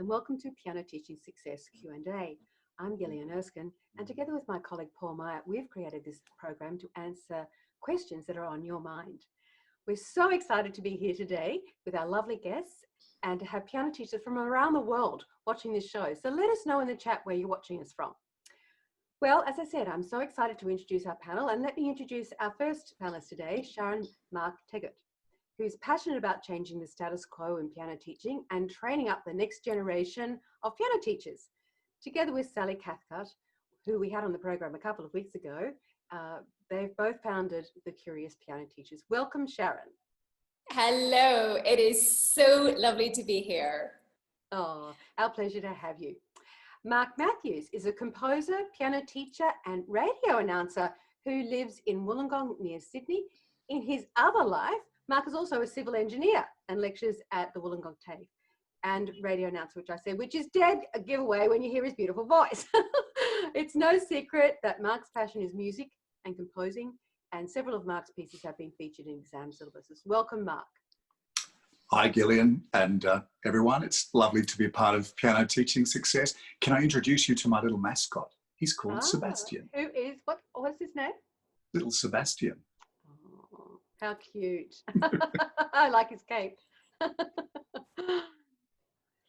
and welcome to Piano Teaching Success Q&A. I'm Gillian Erskine, and together with my colleague Paul Meyer, we've created this program to answer questions that are on your mind. We're so excited to be here today with our lovely guests and to have piano teachers from around the world watching this show. So let us know in the chat where you're watching us from. Well, as I said, I'm so excited to introduce our panel, and let me introduce our first panelist today, Sharon Teggett, who's passionate about changing the status quo in piano teaching and training up the next generation of piano teachers. Together with Sally Cathcart, who we had on the program a couple of weeks ago, they've both founded the Curious Piano Teachers. Welcome, Sharon. Hello, it is so lovely to be here. Oh, our pleasure to have you. Mark Matthews is a composer, piano teacher and radio announcer who lives in Wollongong near Sydney. In his other life, Mark is also a civil engineer and lectures at the Wollongong TAFE and radio announcer, which I said, which is dead a giveaway when you hear his beautiful voice. It's no secret that Mark's passion is music and composing, and several of Mark's pieces have been featured in exam syllabuses. Welcome, Mark. Hi, Gillian and everyone. It's lovely to be a part of Piano Teaching Success. Can I introduce you to my little mascot? He's called Sebastian. Who is, what's his name? Little Sebastian. Oh, how cute. I like his cape.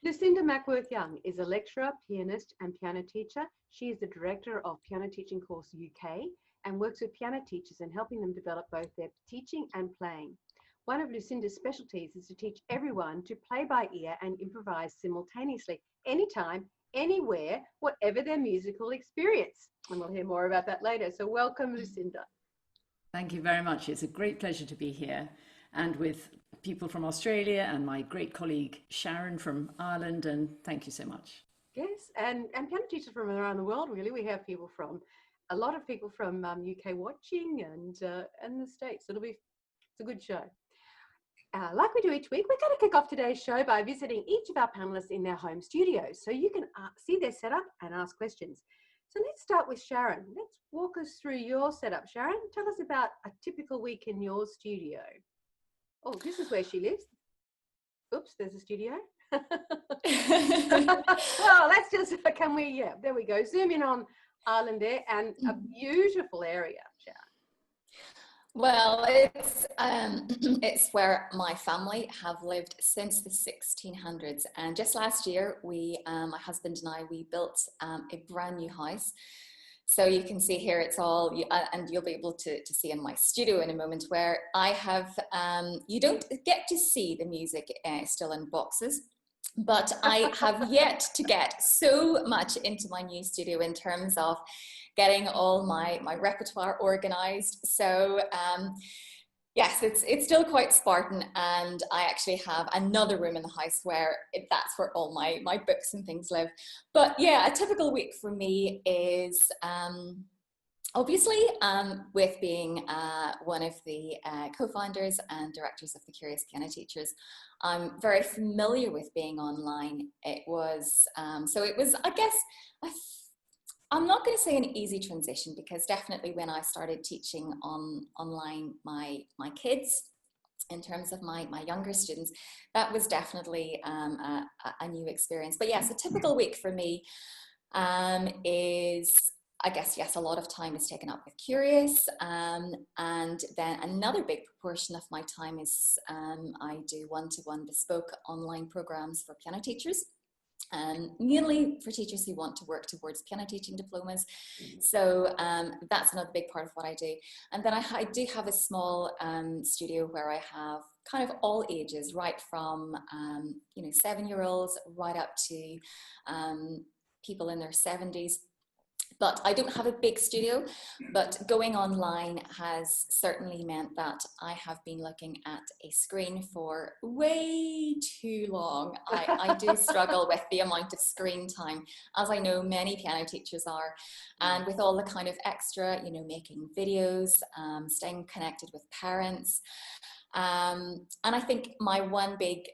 Lucinda Mackworth-Young is a lecturer, pianist and piano teacher. She is the director of Piano Teaching Course UK and works with piano teachers in helping them develop both their teaching and playing. One of Lucinda's specialties is to teach everyone to play by ear and improvise simultaneously, anytime, anywhere, whatever their musical experience. And we'll hear more about that later. So welcome, Lucinda. Thank you very much. It's a great pleasure to be here and with people from Australia and my great colleague Sharon from Ireland, and thank you so much. Yes, and piano teachers from around the world, really. We have people from, a lot of people from UK watching and the States. It's a good show. Like we do each week, we're going to kick off today's show by visiting each of our panelists in their home studios so you can see their setup and ask questions. So let's start with Sharon. Let's walk us through your setup. Sharon, tell us about a typical week in your studio. Oh, this is where she lives. Oops, there's a studio. Well, let's just, there we go. Zoom in on Ireland there, and a beautiful area, Sharon. Well, it's where my family have lived since the 1600s, and just last year my husband and I, we built a brand new house. So you can see here it's all, and you'll be able to see in my studio in a moment, where I have, you don't get to see the music still in boxes, but I have yet to get so much into my new studio in terms of getting all my repertoire organized. So yes, it's still quite Spartan, and I actually have another room in the house where that's where all my books and things live. But yeah, a typical week for me is obviously with being one of the co-founders and directors of the Curious Piano Teachers, I'm very familiar with being online. It was, I guess, I'm not going to say an easy transition, because definitely when I started teaching online my kids, in terms of my younger students, that was definitely a new experience. But yes, a typical week for me is, I guess, yes, a lot of time is taken up with Curious, and then another big proportion of my time is I do one-to-one bespoke online programs for piano teachers. Mainly for teachers who want to work towards piano teaching diplomas. So that's another big part of what I do. And then I do have a small studio where I have kind of all ages, right from 7-year-olds right up to people in their 70s. But I don't have a big studio, but going online has certainly meant that I have been looking at a screen for way too long. I do struggle with the amount of screen time, as I know many piano teachers are. And with all the kind of extra, making videos, staying connected with parents. And I think my one big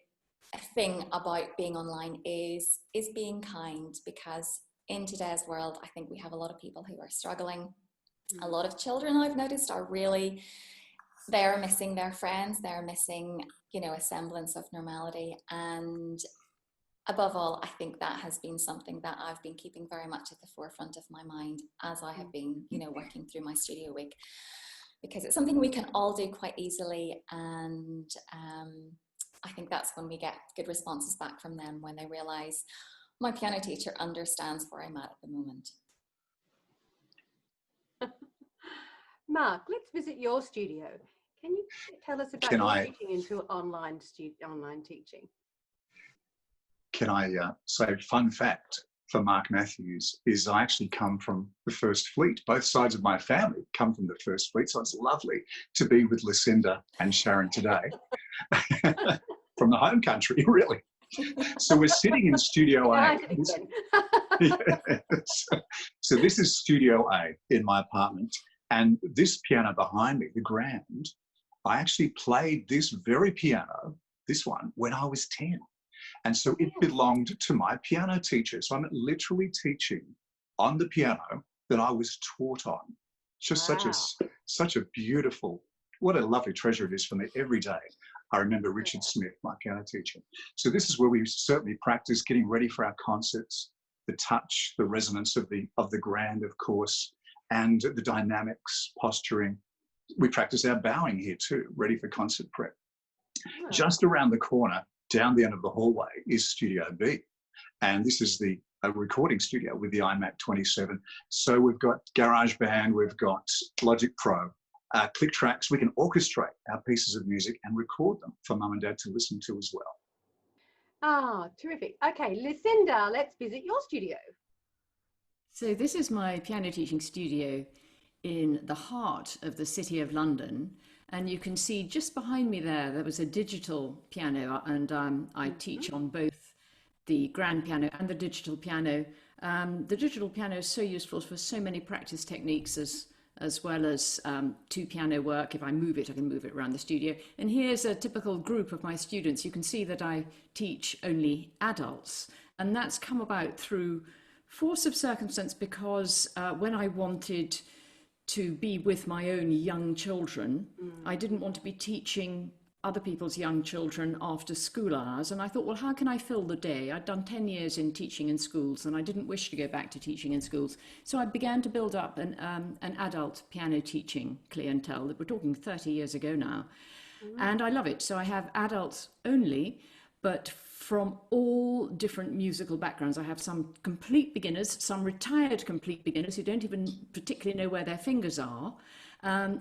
thing about being online is being kind, because in today's world, I think we have a lot of people who are struggling. A lot of children, I've noticed, are really, they're missing their friends, they're missing, a semblance of normality. And above all, I think that has been something that I've been keeping very much at the forefront of my mind as I have been, working through my studio week, because it's something we can all do quite easily. And I think that's when we get good responses back from them, when they realize my piano teacher understands where I'm at the moment. Mark, let's visit your studio. Can you tell us about your teaching into online teaching? Can I say, fun fact for Mark Matthews is I actually come from the First Fleet. Both sides of my family come from the First Fleet, so it's lovely to be with Lucinda and Sharon today from the home country, really. So we're sitting in Studio A. So this is Studio A in my apartment, and this piano behind me, the grand, I actually played this very piano, this one, when I was 10. And so it belonged to my piano teacher. So I'm literally teaching on the piano that I was taught on. Just such a beautiful, what a lovely treasure it is for me every day. I remember Richard Smith, my piano teacher. So this is where we certainly practice getting ready for our concerts, the touch, the resonance of the grand, of course, and the dynamics, posturing. We practice our bowing here too, ready for concert prep. Just around the corner, down the end of the hallway, is Studio B. And this is a recording studio with the iMac 27. So we've got GarageBand, we've got Logic Pro, click tracks. We can orchestrate our pieces of music and record them for mum and dad to listen to as well. Ah, terrific. Okay, Lucinda, let's visit your studio. So this is my piano teaching studio in the heart of the City of London. And you can see just behind me there was a digital piano, and I teach on both the grand piano and the digital piano. The digital piano is so useful for so many practice techniques as well as two piano work. If I move it, I can move it around the studio. And here's a typical group of my students. You can see that I teach only adults, and that's come about through force of circumstance, because when I wanted to be with my own young children, I didn't want to be teaching other people's young children after school hours. And I thought, well, how can I fill the day? I'd done 10 years in teaching in schools, and I didn't wish to go back to teaching in schools. So I began to build up an adult piano teaching clientele. That we're talking 30 years ago now. And I love it. So I have adults only, but from all different musical backgrounds. I have some complete beginners, some retired complete beginners who don't even particularly know where their fingers are,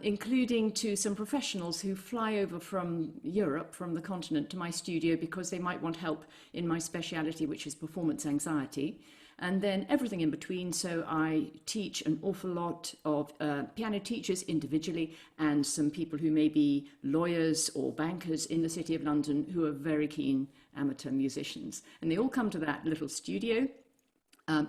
including to some professionals who fly over from Europe, from the continent, to my studio because they might want help in my speciality, which is performance anxiety. And then everything in between. So I teach an awful lot of piano teachers individually, and some people who may be lawyers or bankers in the City of London who are very keen amateur musicians. And they all come to that little studio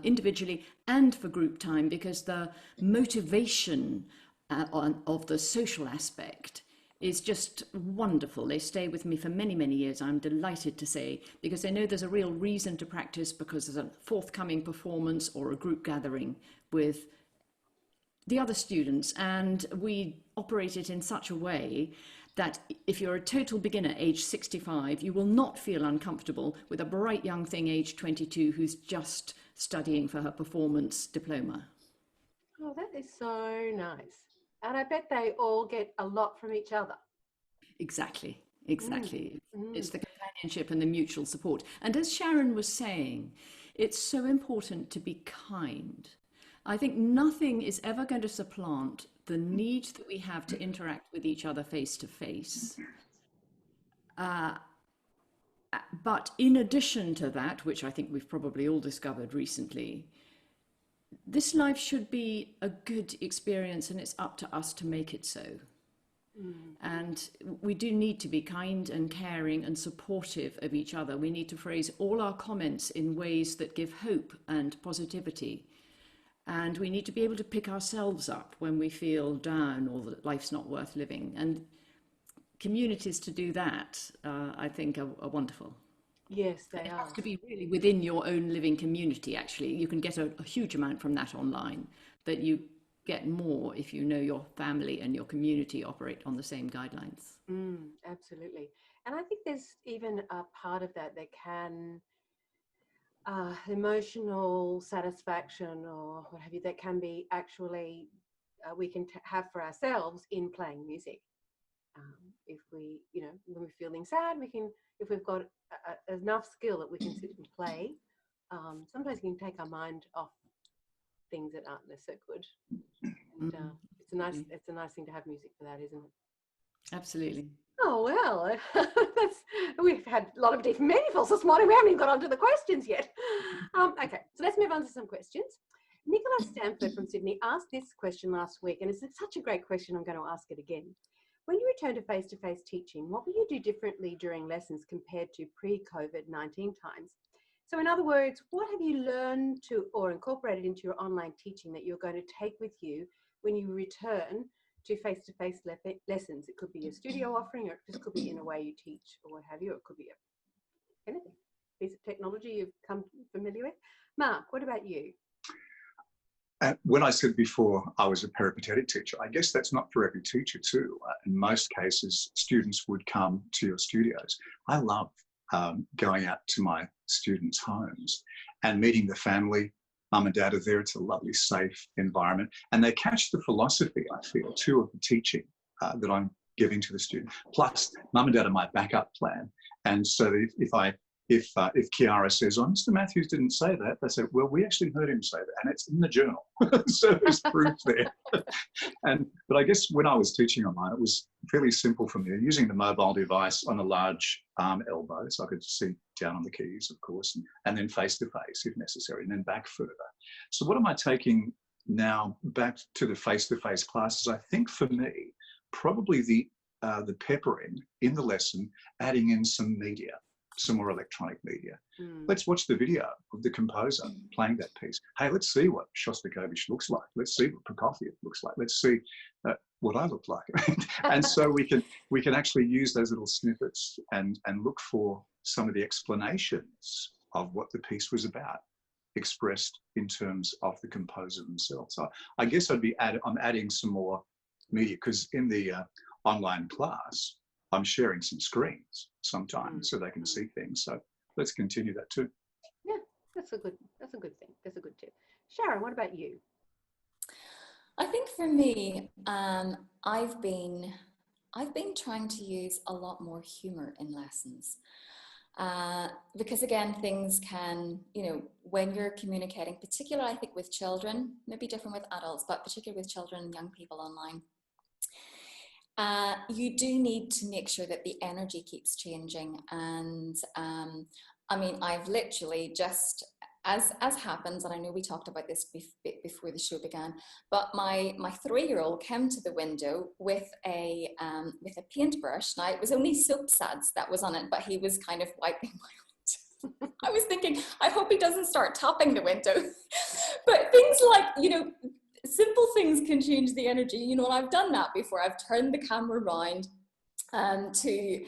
individually and for group time, because the motivation of the social aspect is just wonderful. They stay with me for many, many years, I'm delighted to say, because they know there's a real reason to practice, because there's a forthcoming performance or a group gathering with the other students. And we operate it in such a way that if you're a total beginner age 65, you will not feel uncomfortable with a bright young thing age 22 who's just studying for her performance diploma. Oh, that is so nice. And I bet they all get a lot from each other. Exactly. It's the companionship and the mutual support. And as Sharon was saying, it's so important to be kind. I think nothing is ever going to supplant the need that we have to interact with each other face to face. But in addition to that, which I think we've probably all discovered recently, this life should be a good experience, and it's up to us to make it so. And we do need to be kind and caring and supportive of each other. We need to phrase all our comments in ways that give hope and positivity. And we need to be able to pick ourselves up when we feel down or that life's not worth living. And communities to do that, I think, are wonderful. Yes, they are. It has to be really within your own living community, actually. You can get a huge amount from that online, but you get more if you know your family and your community operate on the same guidelines. Absolutely. And I think there's even a part of that emotional satisfaction or what have you that can be actually we can have for ourselves in playing music. If we, you know, when we're feeling sad, we can, if we've got enough skill that we can sit and play, sometimes we can take our mind off things that aren't so good. And it's a nice thing to have music for that, isn't it? Absolutely. Oh, well, we've had a lot of different meaningfuls this morning. We haven't even got onto the questions yet. Okay, so let's move on to some questions. Nicola Standford from Sydney asked this question last week, and it's such a great question, I'm going to ask it again. When you return to face-to-face teaching, what will you do differently during lessons compared to pre-COVID-19 times? So in other words, what have you learned to or incorporated into your online teaching that you're going to take with you when you return to face-to-face lessons? It could be a studio offering, or it just could be in a way you teach, or what have you. It could be anything. Piece of technology you've come familiar with. Mark, what about you? When I said before I was a peripatetic teacher, I guess that's not for every teacher too. In most cases, students would come to your studios. I love going out to my students' homes and meeting the family. Mum and dad are there. It's a lovely, safe environment. And they catch the philosophy, I feel, too, of the teaching that I'm giving to the student. Plus, mum and dad are my backup plan. And so if Kiara says, oh, Mr. Matthews didn't say that, they say, well, we actually heard him say that, and it's in the journal. So there's proof there. But I guess when I was teaching online, it was fairly simple for me, using the mobile device on a large arm elbow, so I could see down on the keys, of course, and then face-to-face if necessary, and then back further. So what am I taking now back to the face-to-face classes? I think for me, probably the peppering in the lesson, adding in some media, some more electronic media. Let's watch the video of the composer playing that piece. Hey, let's see what Shostakovich looks like. Let's see what Prokofiev looks like. Let's see what I look like. And so we can actually use those little snippets and look for some of the explanations of what the piece was about, expressed in terms of the composer themselves. So I guess I'm adding some more media, because in the online class, I'm sharing some screens sometimes so they can see things. So let's continue that too. Yeah, that's a good thing. That's a good tip. Sharon, what about you? I think for me, I've been trying to use a lot more humor in lessons. Because again, things can, you know, when you're communicating, particularly I think with children, maybe different with adults, but particularly with children and young people online, you do need to make sure that the energy keeps changing. And I mean, I've literally just, as happens, and I know we talked about this before the show began, but my 3-year-old came to the window with a paintbrush. Now, it was only soap suds that was on it, but he was kind of wiping my window. I was thinking, I hope he doesn't start tapping the window. But things like, you know, simple things can change the energy, you know, and I've done that before. I've turned the camera around to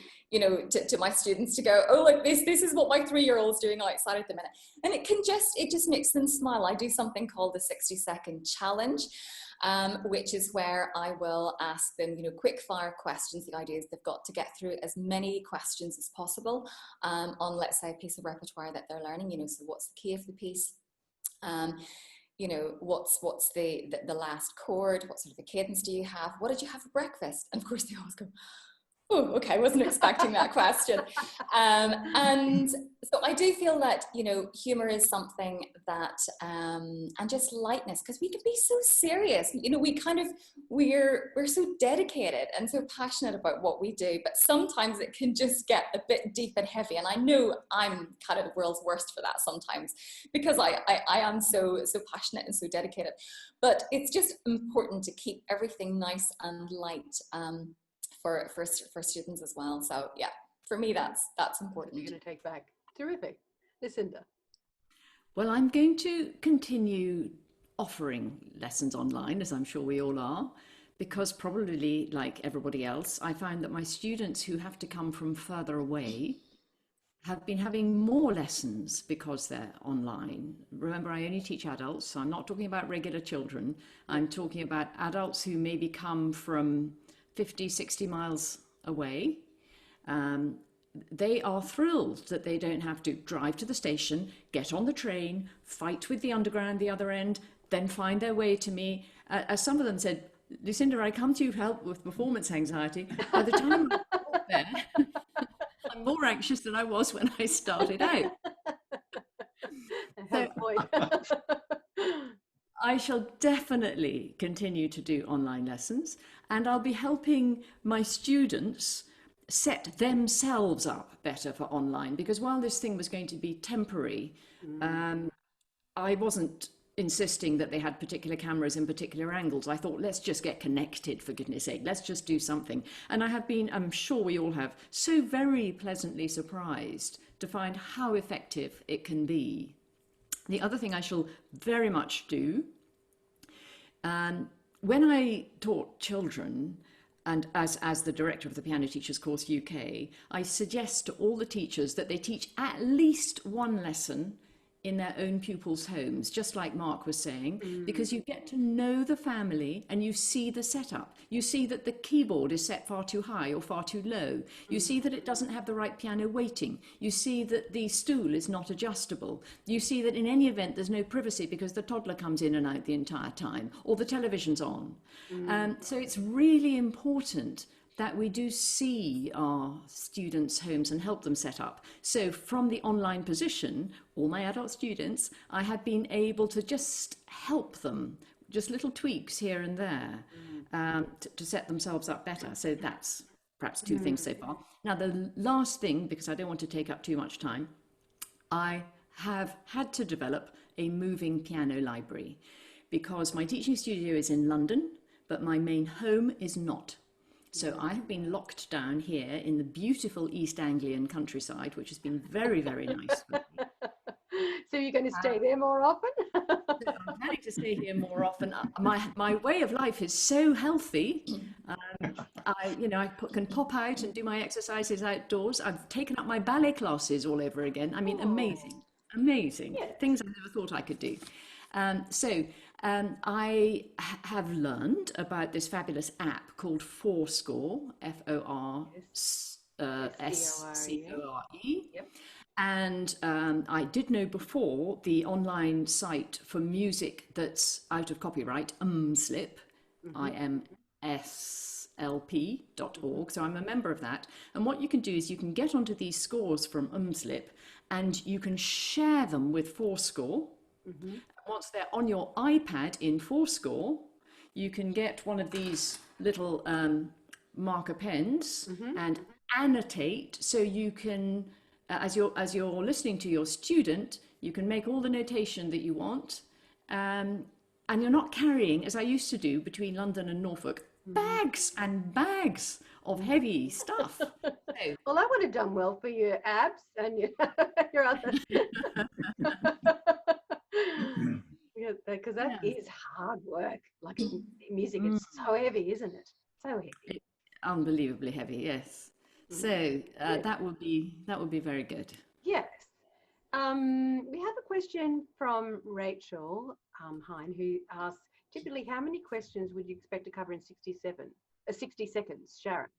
my students to go, oh, look, this is what my 3-year-old's doing outside at the minute. And it just makes them smile. I do something called the 60-second challenge, which is where I will ask them, you know, quick fire questions. The idea is they've got to get through as many questions as possible on, let's say, a piece of repertoire that they're learning, you know, so what's the key of the piece? You know, what's the last chord? What sort of a cadence do you have? What did you have for breakfast? And of course they always go, oh, okay, I wasn't expecting that question. And so I do feel that, you know, humor is something that, and just lightness, because we can be so serious. You know, we're so dedicated and so passionate about what we do, but sometimes it can just get a bit deep and heavy. And I know I'm kind of the world's worst for that sometimes, because I am so passionate and so dedicated. But it's just important to keep everything nice and light. For students as well. So yeah, for me, that's important. You're going to take back. Terrific. Lucinda. Well, I'm going to continue offering lessons online, as I'm sure we all are, because probably like everybody else, I find that my students who have to come from further away have been having more lessons because they're online. Remember, I only teach adults, so I'm not talking about regular children. I'm talking about adults who maybe come from 50, 60 miles away. they are thrilled that they don't have to drive to the station, get on the train, fight with the underground the other end, then find their way to me. As some of them said, Lucinda, I come to you for help with performance anxiety. By the time I got there, I'm more anxious than I was when I started out. So I shall definitely continue to do online lessons, and I'll be helping my students set themselves up better for online, because while this thing was going to be temporary, I wasn't insisting that they had particular cameras in particular angles. I thought, let's just get connected, for goodness sake, let's just do something. And I have been, I'm sure we all have, so very pleasantly surprised to find how effective it can be. The other thing I shall very much do, when I taught children, and as the director of the Piano Teachers Course UK, I suggest to all the teachers that they teach at least one lesson in their own pupils' homes, just like Mark was saying, because you get to know the family and you see the setup. You see that the keyboard is set far too high or far too low. You see that it doesn't have the right piano weighting. You see that the stool is not adjustable. You see that in any event there's no privacy because the toddler comes in and out the entire time, or the television's on. So it's really important that we do see our students' homes and help them set up. So from the online position, all my adult students, I have been able to just help them, just little tweaks here and there, to set themselves up better. So that's perhaps two things so far. Now, the last thing, because I don't want to take up too much time, I have had to develop a moving piano library, because my teaching studio is in London, but my main home is not. So I have been locked down here in the beautiful East Anglian countryside, which has been very, very nice for me. So you're going to stay there more often? I'm planning to stay here more often. My way of life is so healthy. I can pop out and do my exercises outdoors. I've taken up my ballet classes all over again. I mean, amazing. Yes. Things I never thought I could do. I have learned about this fabulous app called Fourscore, F-O-R-S-C-O-R-E. Yep. And I did know before the online site for music that's out of copyright, Umslip, imslp.org. So I'm a member of that. And what you can do is you can get onto these scores from Umslip and you can share them with Fourscore. Once they're on your iPad in Fourscore, you can get one of these little marker pens and annotate, so you can, as you're listening to your student, you can make all the notation that you want, and you're not carrying, as I used to do between London and Norfolk, bags and bags of heavy stuff. Well, that would have done well for your abs and your other. Because that is hard work. Like music, it's so heavy, isn't it? So heavy. Unbelievably heavy, yes. So that would be very good. Yes. We have a question from Rachel Hine, who asks, typically, how many questions would you expect to cover in 60 seconds, Sharon?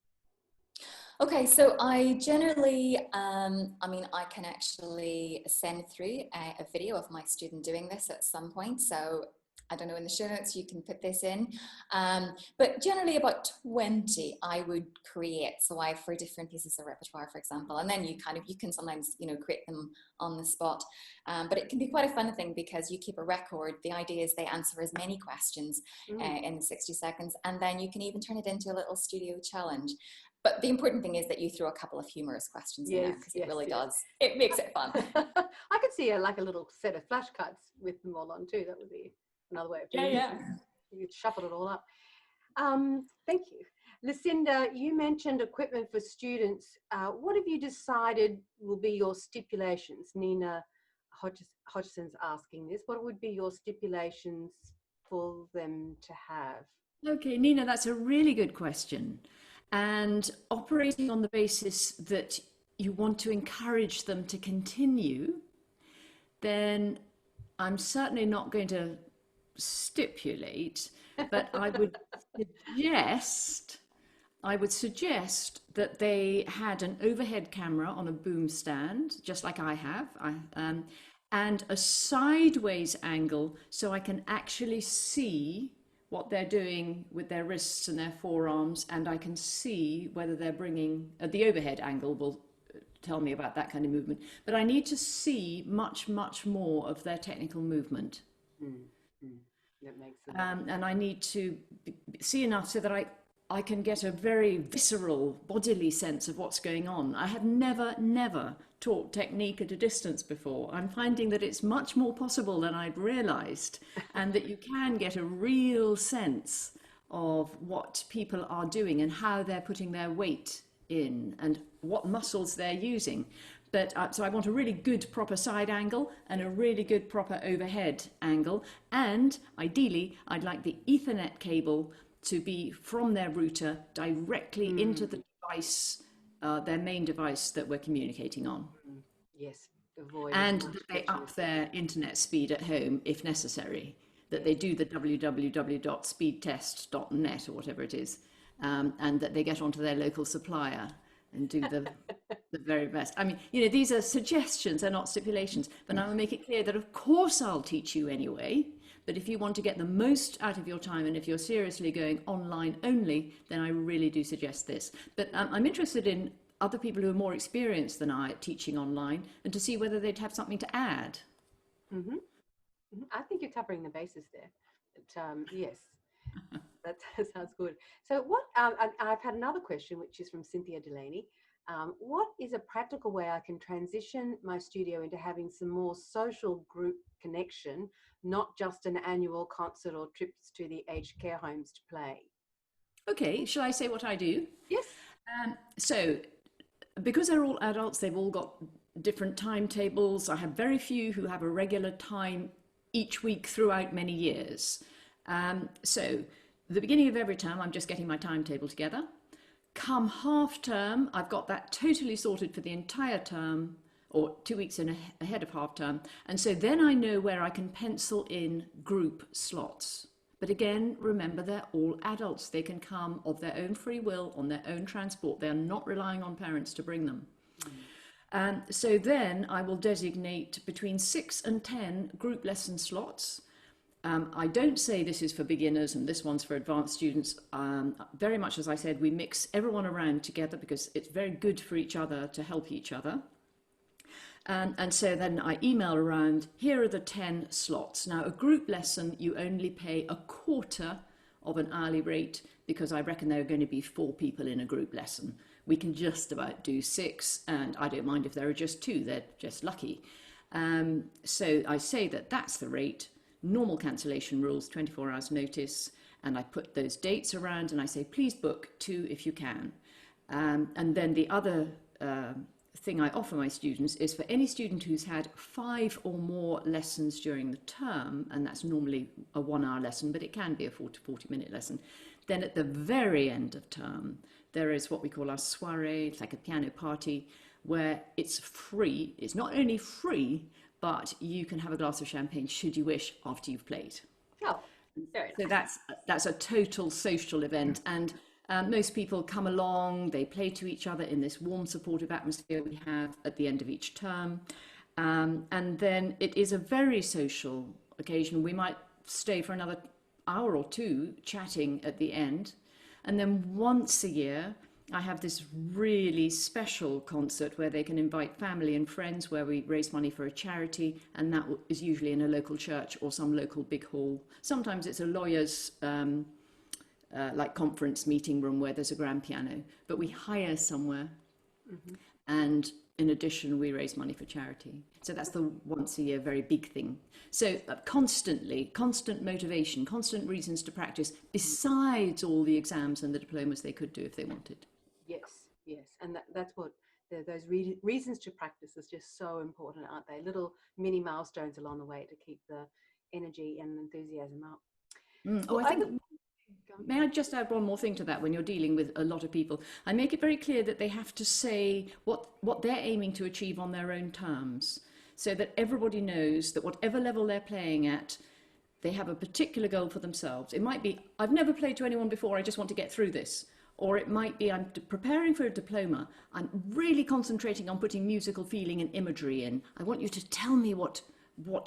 Okay, so I generally, I can actually send through a video of my student doing this at some point. So I don't know, in the show notes, you can put this in. But generally about 20 I would create. So for different pieces of repertoire, for example, and then you can sometimes, create them on the spot. But it can be quite a fun thing because you keep a record. The idea is they answer as many questions in 60 seconds, and then you can even turn it into a little studio challenge. But the important thing is that you throw a couple of humorous questions in there, because it really does. It makes it fun. I could see a little set of flash cards with them all on too. That would be another way of doing it. You could shuffle it all up. Thank you. Lucinda, you mentioned equipment for students. What have you decided will be your stipulations? Nina Hodgson's asking this. What would be your stipulations for them to have? Okay, Nina, that's a really good question. And operating on the basis that you want to encourage them to continue, then I'm certainly not going to stipulate, but I would suggest I would suggest that they had an overhead camera on a boom stand, just like I have, and a sideways angle so I can actually see what they're doing with their wrists and their forearms, and I can see whether they're bringing, the overhead angle will tell me about that kind of movement, but I need to see much, much more of their technical movement. That makes sense. And I need to see enough so that I can get a very visceral bodily sense of what's going on. I have never taught technique at a distance before. I'm finding that it's much more possible than I'd realized, and that you can get a real sense of what people are doing and how they're putting their weight in and what muscles they're using. But so I want a really good proper side angle and a really good proper overhead angle, and ideally I'd like the Ethernet cable to be from their router directly into the device, their main device that we're communicating on. Yes, avoid. And that they up their internet speed at home if necessary, that they do the www.speedtest.net or whatever it is, and that they get onto their local supplier and do the very best. I mean, you know, these are suggestions, they're not stipulations, but I will make it clear that of course I'll teach you anyway, but if you want to get the most out of your time and if you're seriously going online only, then I really do suggest this. But I'm interested in other people who are more experienced than I at teaching online, and to see whether they'd have something to add. I think you're covering the bases there. But, yes, that sounds good. So what, I've had another question, which is from Cynthia Delaney. What is a practical way I can transition my studio into having some more social group connection, not just an annual concert or trips to the aged care homes to play? Okay, shall I say what I do? Yes. So, because they're all adults, they've all got different timetables. I have very few who have a regular time each week throughout many years. So, the beginning of every term, I'm just getting my timetable together. Come half term, I've got that totally sorted for the entire term, or 2 weeks ahead of half term. And so then I know where I can pencil in group slots. But again, remember, they're all adults. They can come of their own free will, on their own transport. They're not relying on parents to bring them. So then I will designate between 6 and 10 group lesson slots. I don't say this is for beginners and this one's for advanced students. Very much as I said, we mix everyone around together because it's very good for each other to help each other. And so then I email around, here are the 10 slots. Now, a group lesson, you only pay a quarter of an hourly rate because I reckon there are going to be 4 people in a group lesson. We can just about do 6, and I don't mind if there are just 2, they're just lucky. So I say that that's the rate. Normal cancellation rules, 24 hours notice, and I put those dates around and I say, please book 2 if you can. And then the other thing I offer my students is for any student who's had 5 or more lessons during the term, and that's normally a 1-hour lesson, but it can be a 40-minute lesson, then at the very end of term, there is what we call our soiree. It's like a piano party where it's free. It's not only free, but you can have a glass of champagne should you wish after you've played. Oh, very nice. So that's a total social event, and most people come along, they play to each other in this warm, supportive atmosphere we have at the end of each term. And then it is a very social occasion. We might stay for another hour or 2 chatting at the end. And then once a year, I have this really special concert where they can invite family and friends, where we raise money for a charity, and that is usually in a local church or some local big hall. Sometimes it's a lawyer's like conference meeting room where there's a grand piano, but we hire somewhere. And in addition, we raise money for charity. So that's the once a year very big thing. So constant motivation, constant reasons to practice, besides all the exams and the diplomas they could do if they wanted. Yes, and that's what those reasons to practice is just so important, aren't they? Little mini milestones along the way to keep the energy and enthusiasm up. May I just add one more thing to that? When you're dealing with a lot of people, I make it very clear that they have to say what they're aiming to achieve on their own terms, so that everybody knows that whatever level they're playing at, they have a particular goal for themselves. It might be, I've never played to anyone before, I just want to get through this. Or it might be I'm preparing for a diploma. I'm really concentrating on putting musical feeling and imagery in. I want you to tell me what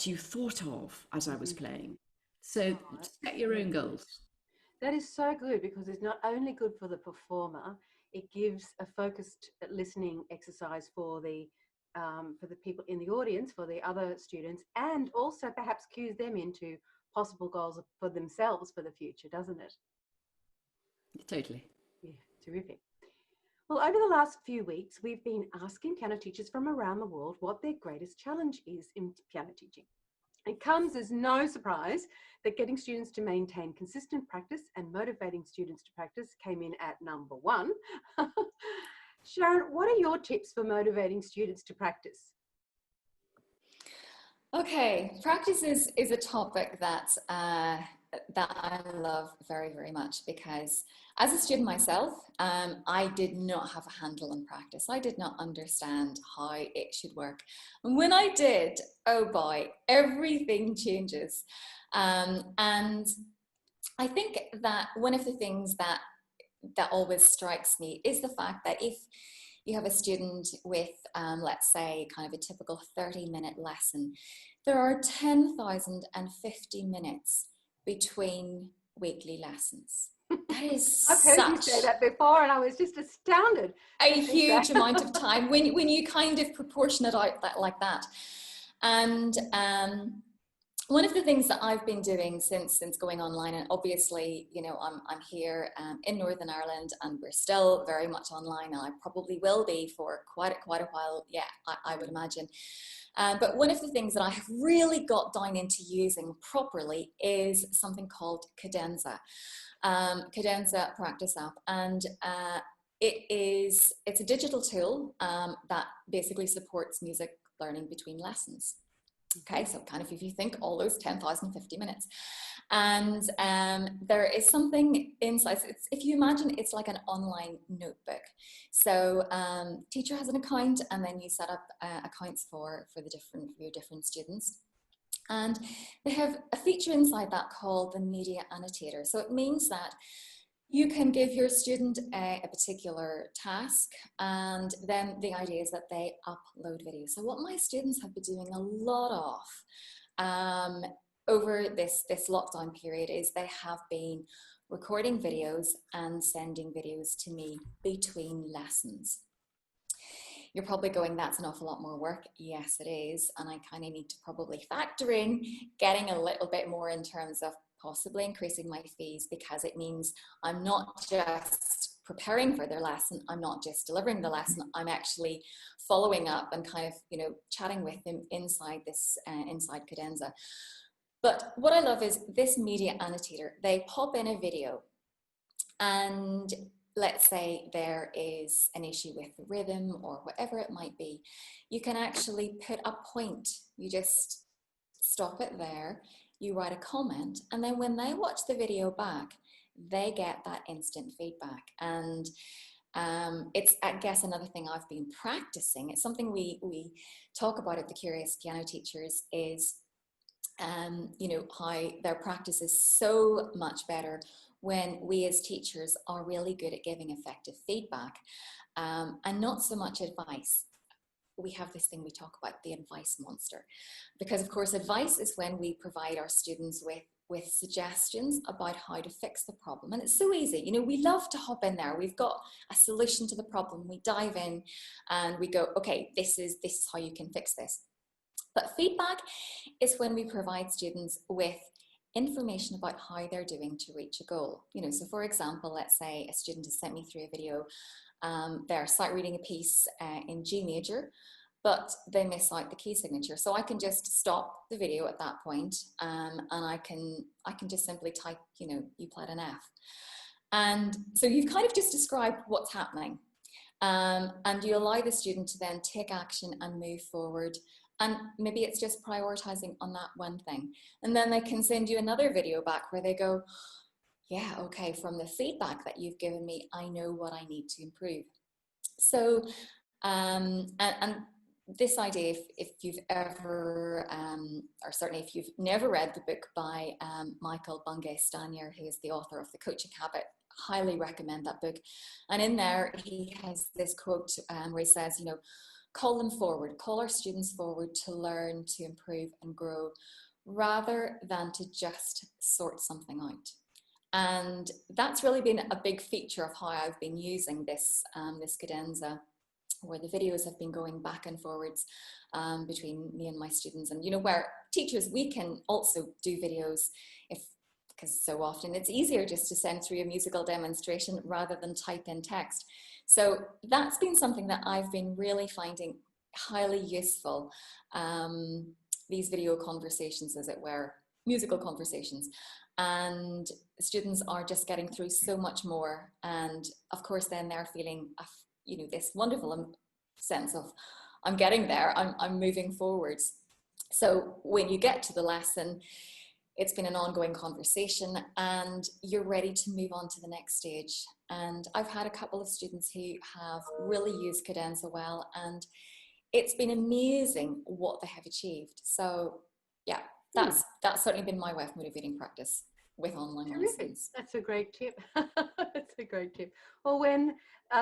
you thought of as I was playing. So set your own goals. That is so good, because it's not only good for the performer, it gives a focused listening exercise for the people in the audience, for the other students, and also perhaps cues them into possible goals for themselves for the future, doesn't it? Totally. Yeah, terrific. Well, over the last few weeks, we've been asking piano teachers from around the world what their greatest challenge is in piano teaching. It comes as no surprise that getting students to maintain consistent practice and motivating students to practice came in at number one. Sharon, what are your tips for motivating students to practice? Okay, practice is a topic that I love very, very much, because as a student myself, I did not have a handle on practice. I did not understand how it should work. And when I did, oh boy, everything changes. And I think that one of the things that always strikes me is the fact that if you have a student with, let's say, kind of a typical 30-minute lesson, there are 10,050 minutes between weekly lessons. That is I've heard you say that before, and I was just astounded. A huge amount of time when you kind of proportion it out like that. And one of the things that I've been doing since going online, and obviously, you know, I'm here in Northern Ireland, and we're still very much online, and I probably will be for quite a while. Yeah, I would imagine. But one of the things that I have really got down into using properly is something called Cadenza. Cadenza practice app, and it's a digital tool that basically supports music learning between lessons. Okay, so kind of if you think all those 10,050 minutes, and there is something inside. If you imagine, it's like an online notebook. So teacher has an account, and then you set up accounts for your different students. And they have a feature inside that called the media annotator. So it means that you can give your student a particular task, and then the idea is that they upload videos. So what my students have been doing a lot of over this lockdown period is they have been recording videos and sending videos to me between lessons. You're probably going, that's an awful lot more work. Yes, it is. And I kind of need to probably factor in getting a little bit more in terms of possibly increasing my fees, because it means I'm not just preparing for their lesson, I'm not just delivering the lesson, I'm actually following up and kind of, you know, chatting with them inside this, inside Cadenza. But what I love is this media annotator. They pop in a video, and let's say there is an issue with the rhythm or whatever it might be, you can actually put a point. You just stop it there, you write a comment, and then when they watch the video back, they get that instant feedback. And it's, I guess, another thing I've been practicing. It's something we talk about at the Curious Piano Teachers is, you know, how their practice is so much better when we as teachers are really good at giving effective feedback, and not so much advice. We have this thing we talk about, the advice monster, because of course advice is when we provide our students with suggestions about how to fix the problem, and it's so easy. You know, we love to hop in there, we've got a solution to the problem, we dive in and we go, okay, this is how you can fix this. But feedback is when we provide students with information about how they're doing to reach a goal. You know, so for example, let's say a student has sent me through a video, they're sight reading a piece in G major, but they miss out the key signature. So I can just stop the video at that point, and I can just simply type, you know, you played an F. And so you've kind of just described what's happening, and you allow the student to then take action and move forward. And maybe it's just prioritizing on that one thing. And then they can send you another video back where they go, yeah, okay, from the feedback that you've given me, I know what I need to improve. So, and this idea, if you've ever, or certainly if you've never read the book by Michael Bungay Stanier, who is the author of The Coaching Habit, highly recommend that book. And in there, he has this quote where he says, you know, call them forward, call our students forward to learn, to improve and grow, rather than to just sort something out. And that's really been a big feature of how I've been using this, this cadenza, where the videos have been going back and forwards between me and my students. And, you know, where teachers, we can also do videos because so often it's easier just to send through a musical demonstration rather than type in text. So that's been something that I've been really finding highly useful. These video conversations, as it were, musical conversations. And students are just getting through so much more. And of course, then they're feeling, you know, this wonderful sense of, I'm getting there, I'm moving forwards. So when you get to the lesson, it's been an ongoing conversation and you're ready to move on to the next stage. And I've had a couple of students who have really used cadenza well, and it's been amazing what they have achieved. So yeah, that's certainly been my way of motivating practice with online lessons. That's a great tip. That's a great tip. Well, when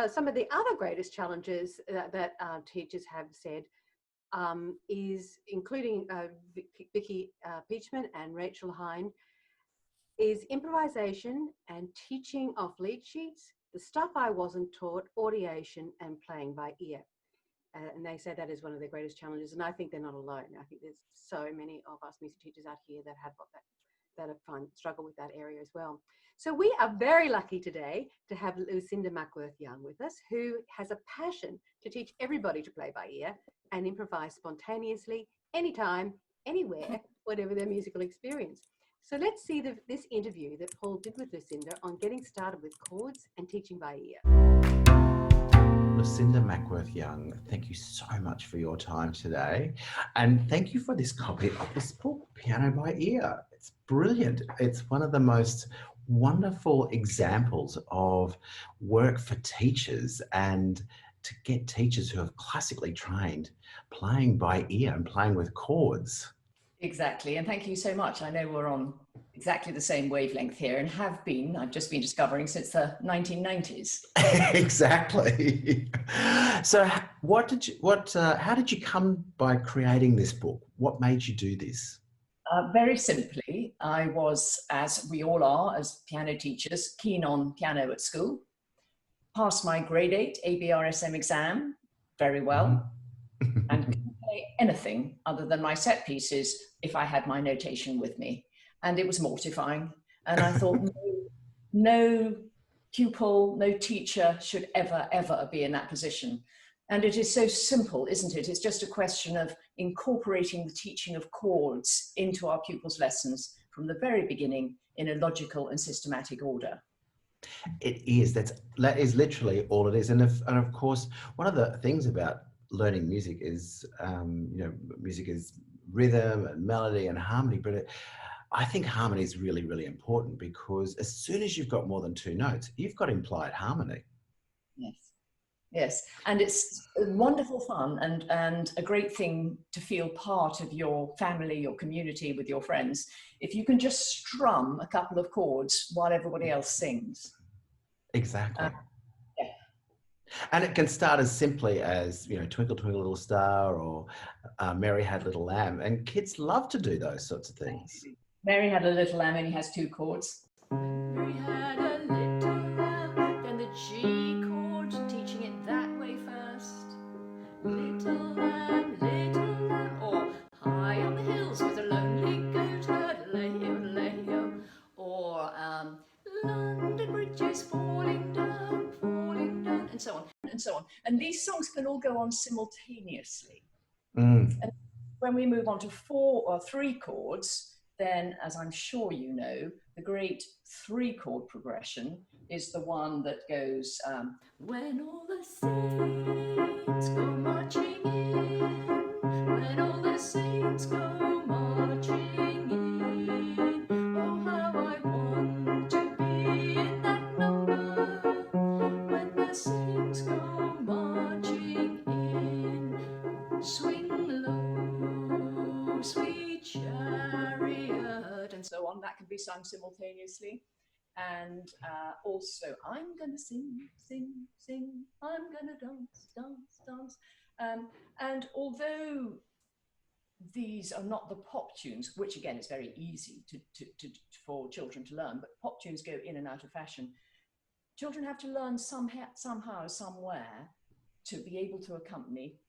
some of the other greatest challenges that teachers have said is, including Vicky Peachman and Rachel Hine, is improvisation and teaching off lead sheets, the stuff I wasn't taught, audiation and playing by ear. And they say that is one of their greatest challenges. And I think they're not alone. I think there's so many of us music teachers out here that have got that struggle with that area as well. So we are very lucky today to have Lucinda Young with us, who has a passion to teach everybody to play by ear and improvise spontaneously, anytime, anywhere, whatever their musical experience. So let's see this interview that Paul did with Lucinda on getting started with chords and teaching by ear. Lucinda Young, thank you so much for your time today. And thank you for this copy of this book, Piano by Ear. It's brilliant. It's one of the most wonderful examples of work for teachers, and to get teachers who have classically trained playing by ear and playing with chords. Exactly, and thank you so much. I know we're on exactly the same wavelength here, and have been, I've just been discovering, since the 1990s. Exactly. So how did you come by creating this book? What made you do this? Very simply, I was, as we all are as piano teachers, keen on piano at school. Passed my grade 8 ABRSM exam very well, and couldn't play anything other than my set pieces if I had my notation with me. And it was mortifying. And I thought, no pupil, no teacher should ever be in that position. And it is so simple, isn't it? It's just a question of incorporating the teaching of chords into our pupils' lessons from the very beginning in a logical and systematic order. It is. That is literally all it is. And of course, one of the things about learning music is, you know, music is rhythm and melody and harmony. But I think harmony is really, really important, because as soon as you've got more than two notes, you've got implied harmony. Yes. Yes, and it's wonderful fun and a great thing to feel part of your family, your community, with your friends, if you can just strum a couple of chords while everybody else sings. Exactly. Yeah. And it can start as simply as, you know, Twinkle Twinkle Little Star, or Mary Had Little Lamb, and kids love to do those sorts of things. Mary Had a Little Lamb only has two chords. Mary had a little lamb, then the G chord, teaching it that way first. Little lamb, or high on the hills with a lonely goat herd, lay-o, or London Bridge is falling down, and so on, and so on. And these songs can all go on simultaneously. And when we move on to 4 or 3 chords, then, as I'm sure you know, the great 3-chord progression is the one that goes, when all the saints go marching in, when all the saints go marching in, oh how I want to be in that number, when the saints go marching in, swing low, sweet chariot, and so on. That can be sung simultaneously. And also, I'm gonna sing, sing, sing, I'm gonna dance, dance, dance. And although these are not the pop tunes, which again is very easy for children to learn, but pop tunes go in and out of fashion. Children have to learn somehow, somewhere to be able to accompany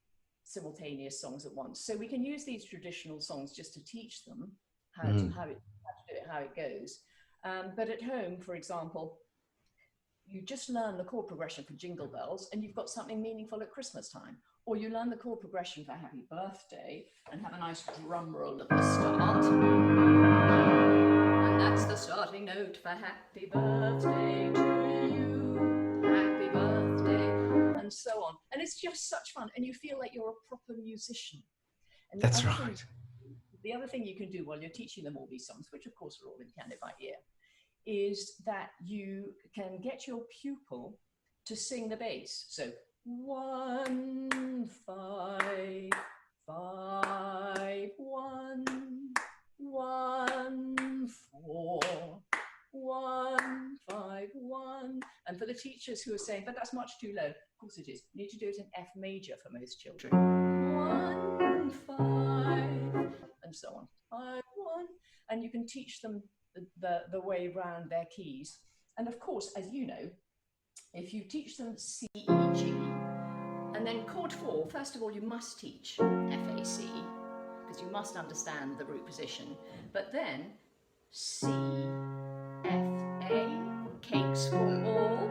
simultaneous songs at once. So we can use these traditional songs just to teach them how to do it, how it goes. But at home, for example, you just learn the chord progression for Jingle Bells and you've got something meaningful at Christmas time. Or you learn the chord progression for Happy Birthday and have a nice drum roll at the start. And that's the starting note for Happy Birthday to you, Happy Birthday, and so on. And it's just such fun. And you feel like you're a proper musician. And That's right. The other thing you can do while you're teaching them all these songs, which of course are all in piano by ear, is that you can get your pupil to sing the bass. So 1, 5, 5, 1, 1, 4, 1, 5, 1. And for the teachers who are saying, but that's much too low, of course it is. You need to do it in F major for most children. 1, 5, and so on. 5, 1. And you can teach them the way around their keys. And of course, as you know, if you teach them C, E, G, and then chord 4, first of all, you must teach F, A, C, because you must understand the root position. But then C, F, A, cakes for all.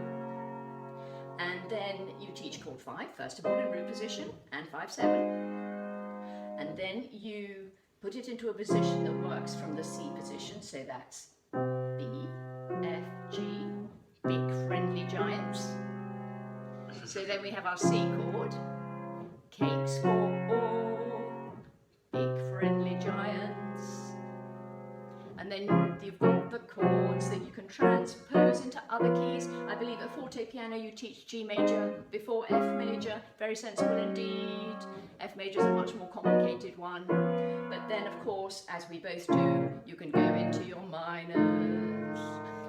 And then you teach chord 5, first of all, in root position, and 5, 7. And then you put it into a position that works from the C position, so that's B, F, G, big friendly giants. So then we have our C chord, cakes for all, big friendly giants. And then you've got the chords that you can transpose into other keys. I believe at forte piano you teach G major before F major, very sensible indeed. F major is a much more complicated one. But then of course, as we both do, you can go into your minors.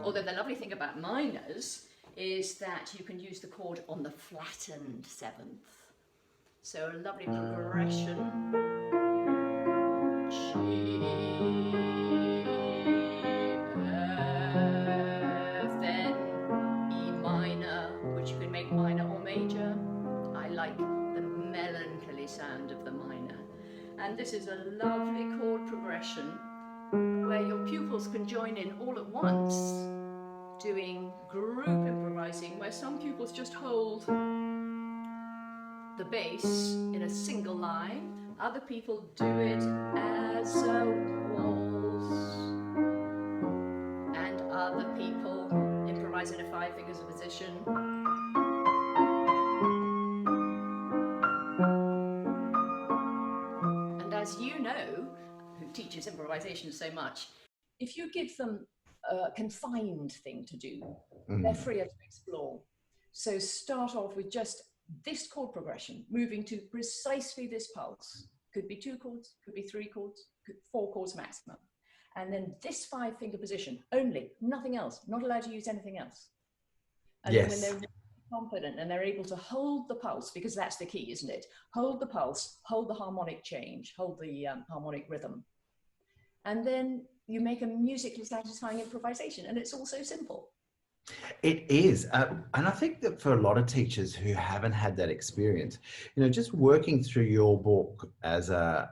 Although the lovely thing about minors is that you can use the chord on the flattened 7th. So a lovely progression. G, F, then E minor, which you can make minor or major. I like the melancholy sound of the minor. And this is a lovely chord progression where your pupils can join in all at once, doing group improvising, where some pupils just hold the bass in a single line, other people do it as a waltz, and other people improvise in a 5 fingers position. And as you know, who teaches improvisation so much, if you give them a confined thing to do, they're freer to explore. So start off with just this chord progression, moving to precisely this pulse. Could be 2 chords, could be 3 chords, 4 chords maximum. And then this 5 finger position only, nothing else, not allowed to use anything else. And then when they're really confident and they're able to hold the pulse, because that's the key, isn't it? Hold the pulse, hold the harmonic change, hold the harmonic rhythm. And then you make a musically satisfying improvisation, and it's all so simple. It is. And I think that for a lot of teachers who haven't had that experience, you know, just working through your book as a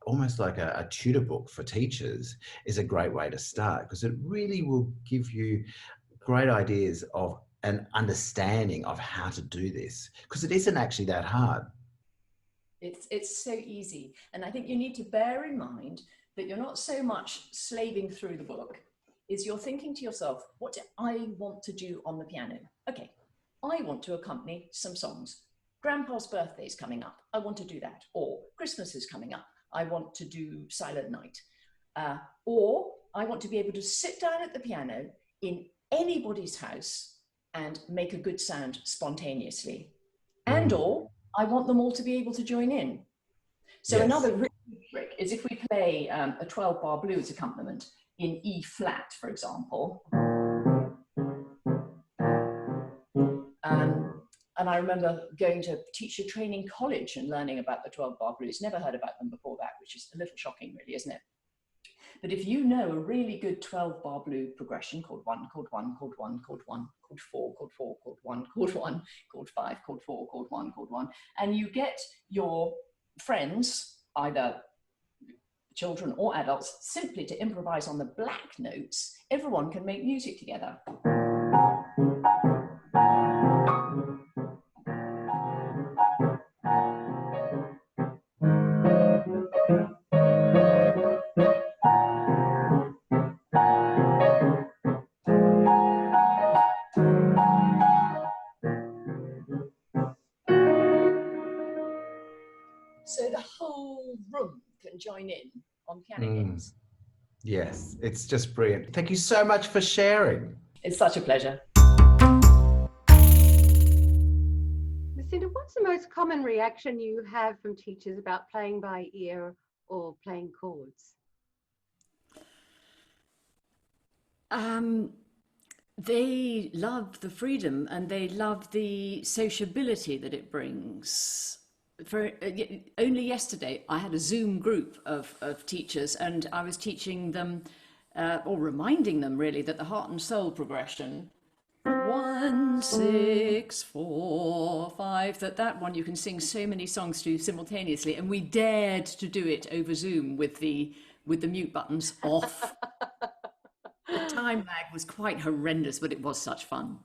almost like a tutor book for teachers is a great way to start, because it really will give you great ideas of an understanding of how to do this, because it isn't actually that hard. It's so easy. And I think you need to bear in mind that you're not so much slaving through the book, is you're thinking to yourself, what do I want to do on the piano? Okay, I want to accompany some songs. Grandpa's birthday's coming up, I want to do that. Or Christmas is coming up, I want to do Silent Night. Or I want to be able to sit down at the piano in anybody's house and make a good sound spontaneously. And or I want them all to be able to join in. So another really good trick is if we play a 12-bar blues accompaniment in E flat, for example, And I remember going to teacher training college and learning about the 12-bar blues. Never heard about them before that, which is a little shocking, really, isn't it? But if you know a really good 12-bar blues progression, chord 1, chord 1, chord 1, chord 1, chord 4, chord 4, chord 1, chord 1, chord 5, chord 4, chord 1, chord 1, and you get your friends, either children or adults, simply to improvise on the black notes, everyone can make music together. So the whole room can join in on piano games. Yes, it's just brilliant. Thank you so much for sharing. It's such a pleasure. Lucinda, what's the most common reaction you have from teachers about playing by ear or playing chords? They love the freedom and they love the sociability that it brings. Only yesterday, I had a Zoom group of teachers, and I was teaching them, or reminding them really, that the heart and soul progression, 1, 6, 4, 5, that one you can sing so many songs to simultaneously, and we dared to do it over Zoom with the mute buttons off. The time lag was quite horrendous, but it was such fun.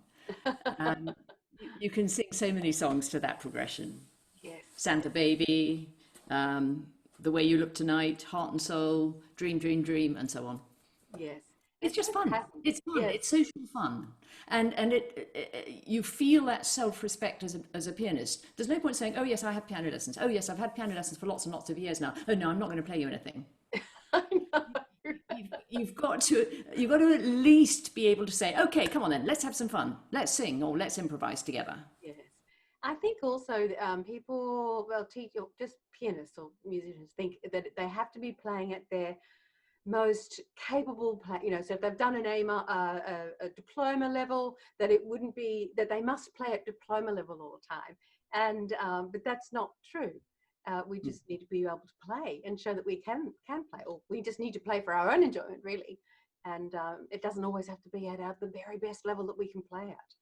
You can sing so many songs to that progression. Yes. Santa Baby, The Way You Look Tonight, Heart and Soul, Dream, Dream, Dream, and so on. Yes. It's just fun. It's fun. Yes. It's social fun, and you feel that self-respect as a pianist. There's no point saying, "Oh yes, I have piano lessons. Oh yes, I've had piano lessons for lots and lots of years now. Oh no, I'm not going to play you anything." I know. You've got to at least be able to say, "Okay, come on then, let's have some fun. Let's sing or let's improvise together." Yes. I think also people, well, or just pianists or musicians think that they have to be playing at their most capable so if they've done a diploma level, that it wouldn't be that they must play at diploma level all the time, and but that's not true. We just need to be able to play and show that we can play, or we just need to play for our own enjoyment, really, and it doesn't always have to be at the very best level that we can play at.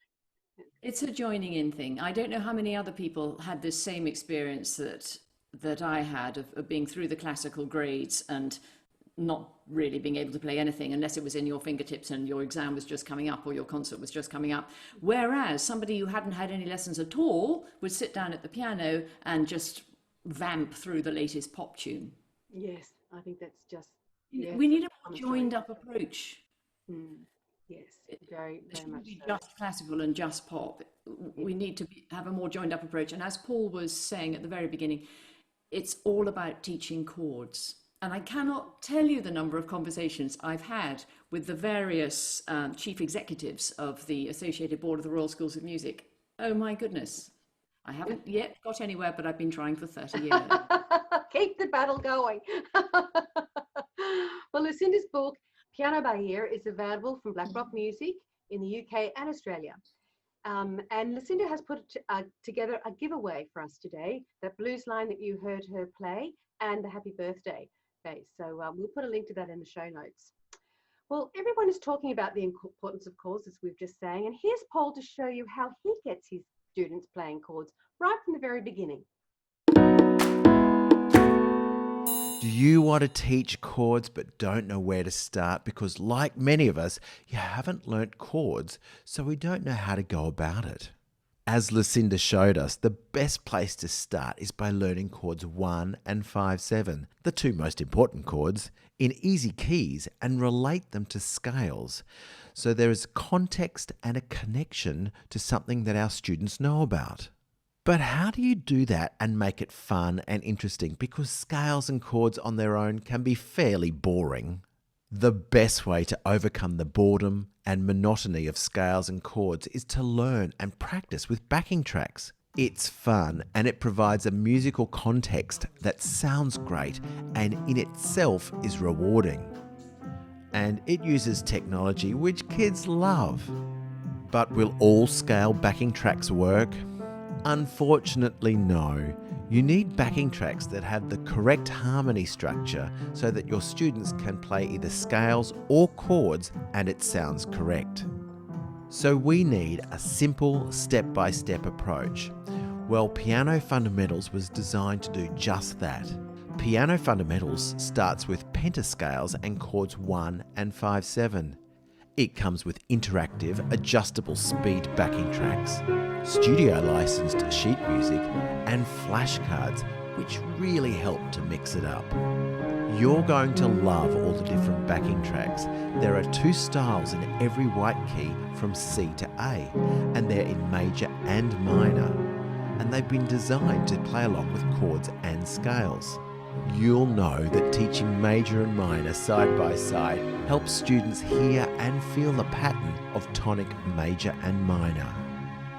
It's a joining in thing. I don't know how many other people had this same experience that I had of being through the classical grades and not really being able to play anything unless it was in your fingertips and your exam was just coming up or your concert was just coming up. Whereas somebody who hadn't had any lessons at all would sit down at the piano and just vamp through the latest pop tune. Yes, I think that's just... Yes, we need a more joined up approach. Yes, very much so. Just classical and just pop. We need to have a more joined up approach. And as Paul was saying at the very beginning, it's all about teaching chords. And I cannot tell you the number of conversations I've had with the various chief executives of the Associated Board of the Royal Schools of Music. Oh my goodness. I haven't yet got anywhere, but I've been trying for 30 years. Keep the battle going. Well, Lucinda's book, Piano by Ear, is available from Black Rock Music in the UK and Australia. And Lucinda has put together a giveaway for us today, that blues line that you heard her play and the happy birthday. Okay, so we'll put a link to that in the show notes. Well, everyone is talking about the importance of chords, as we've just sang, and here's Paul to show you how he gets his students playing chords right from the very beginning. Do you want to teach chords but don't know where to start? Because like many of us, you haven't learnt chords, so we don't know how to go about it. As Lucinda showed us, the best place to start is by learning chords 1 and 5/7, the two most important chords, in easy keys, and relate them to scales. So there is context and a connection to something that our students know about. But how do you do that and make it fun and interesting? Because scales and chords on their own can be fairly boring. The best way to overcome the boredom and monotony of scales and chords is to learn and practice with backing tracks. It's fun and it provides a musical context that sounds great and in itself is rewarding. And it uses technology which kids love. But will all scale backing tracks work? Unfortunately, no. You need backing tracks that have the correct harmony structure so that your students can play either scales or chords and it sounds correct. So we need a simple step-by-step approach. Well, Piano Fundamentals was designed to do just that. Piano Fundamentals starts with pentascales and chords 1 and 5/7. It comes with interactive, adjustable speed backing tracks, studio licensed sheet music, and flashcards, which really help to mix it up. You're going to love all the different backing tracks. There are 2 styles in every white key from C to A, and they're in major and minor. And they've been designed to play along with chords and scales. You'll know that teaching major and minor side by side helps students hear and feel the pattern of tonic, major and minor.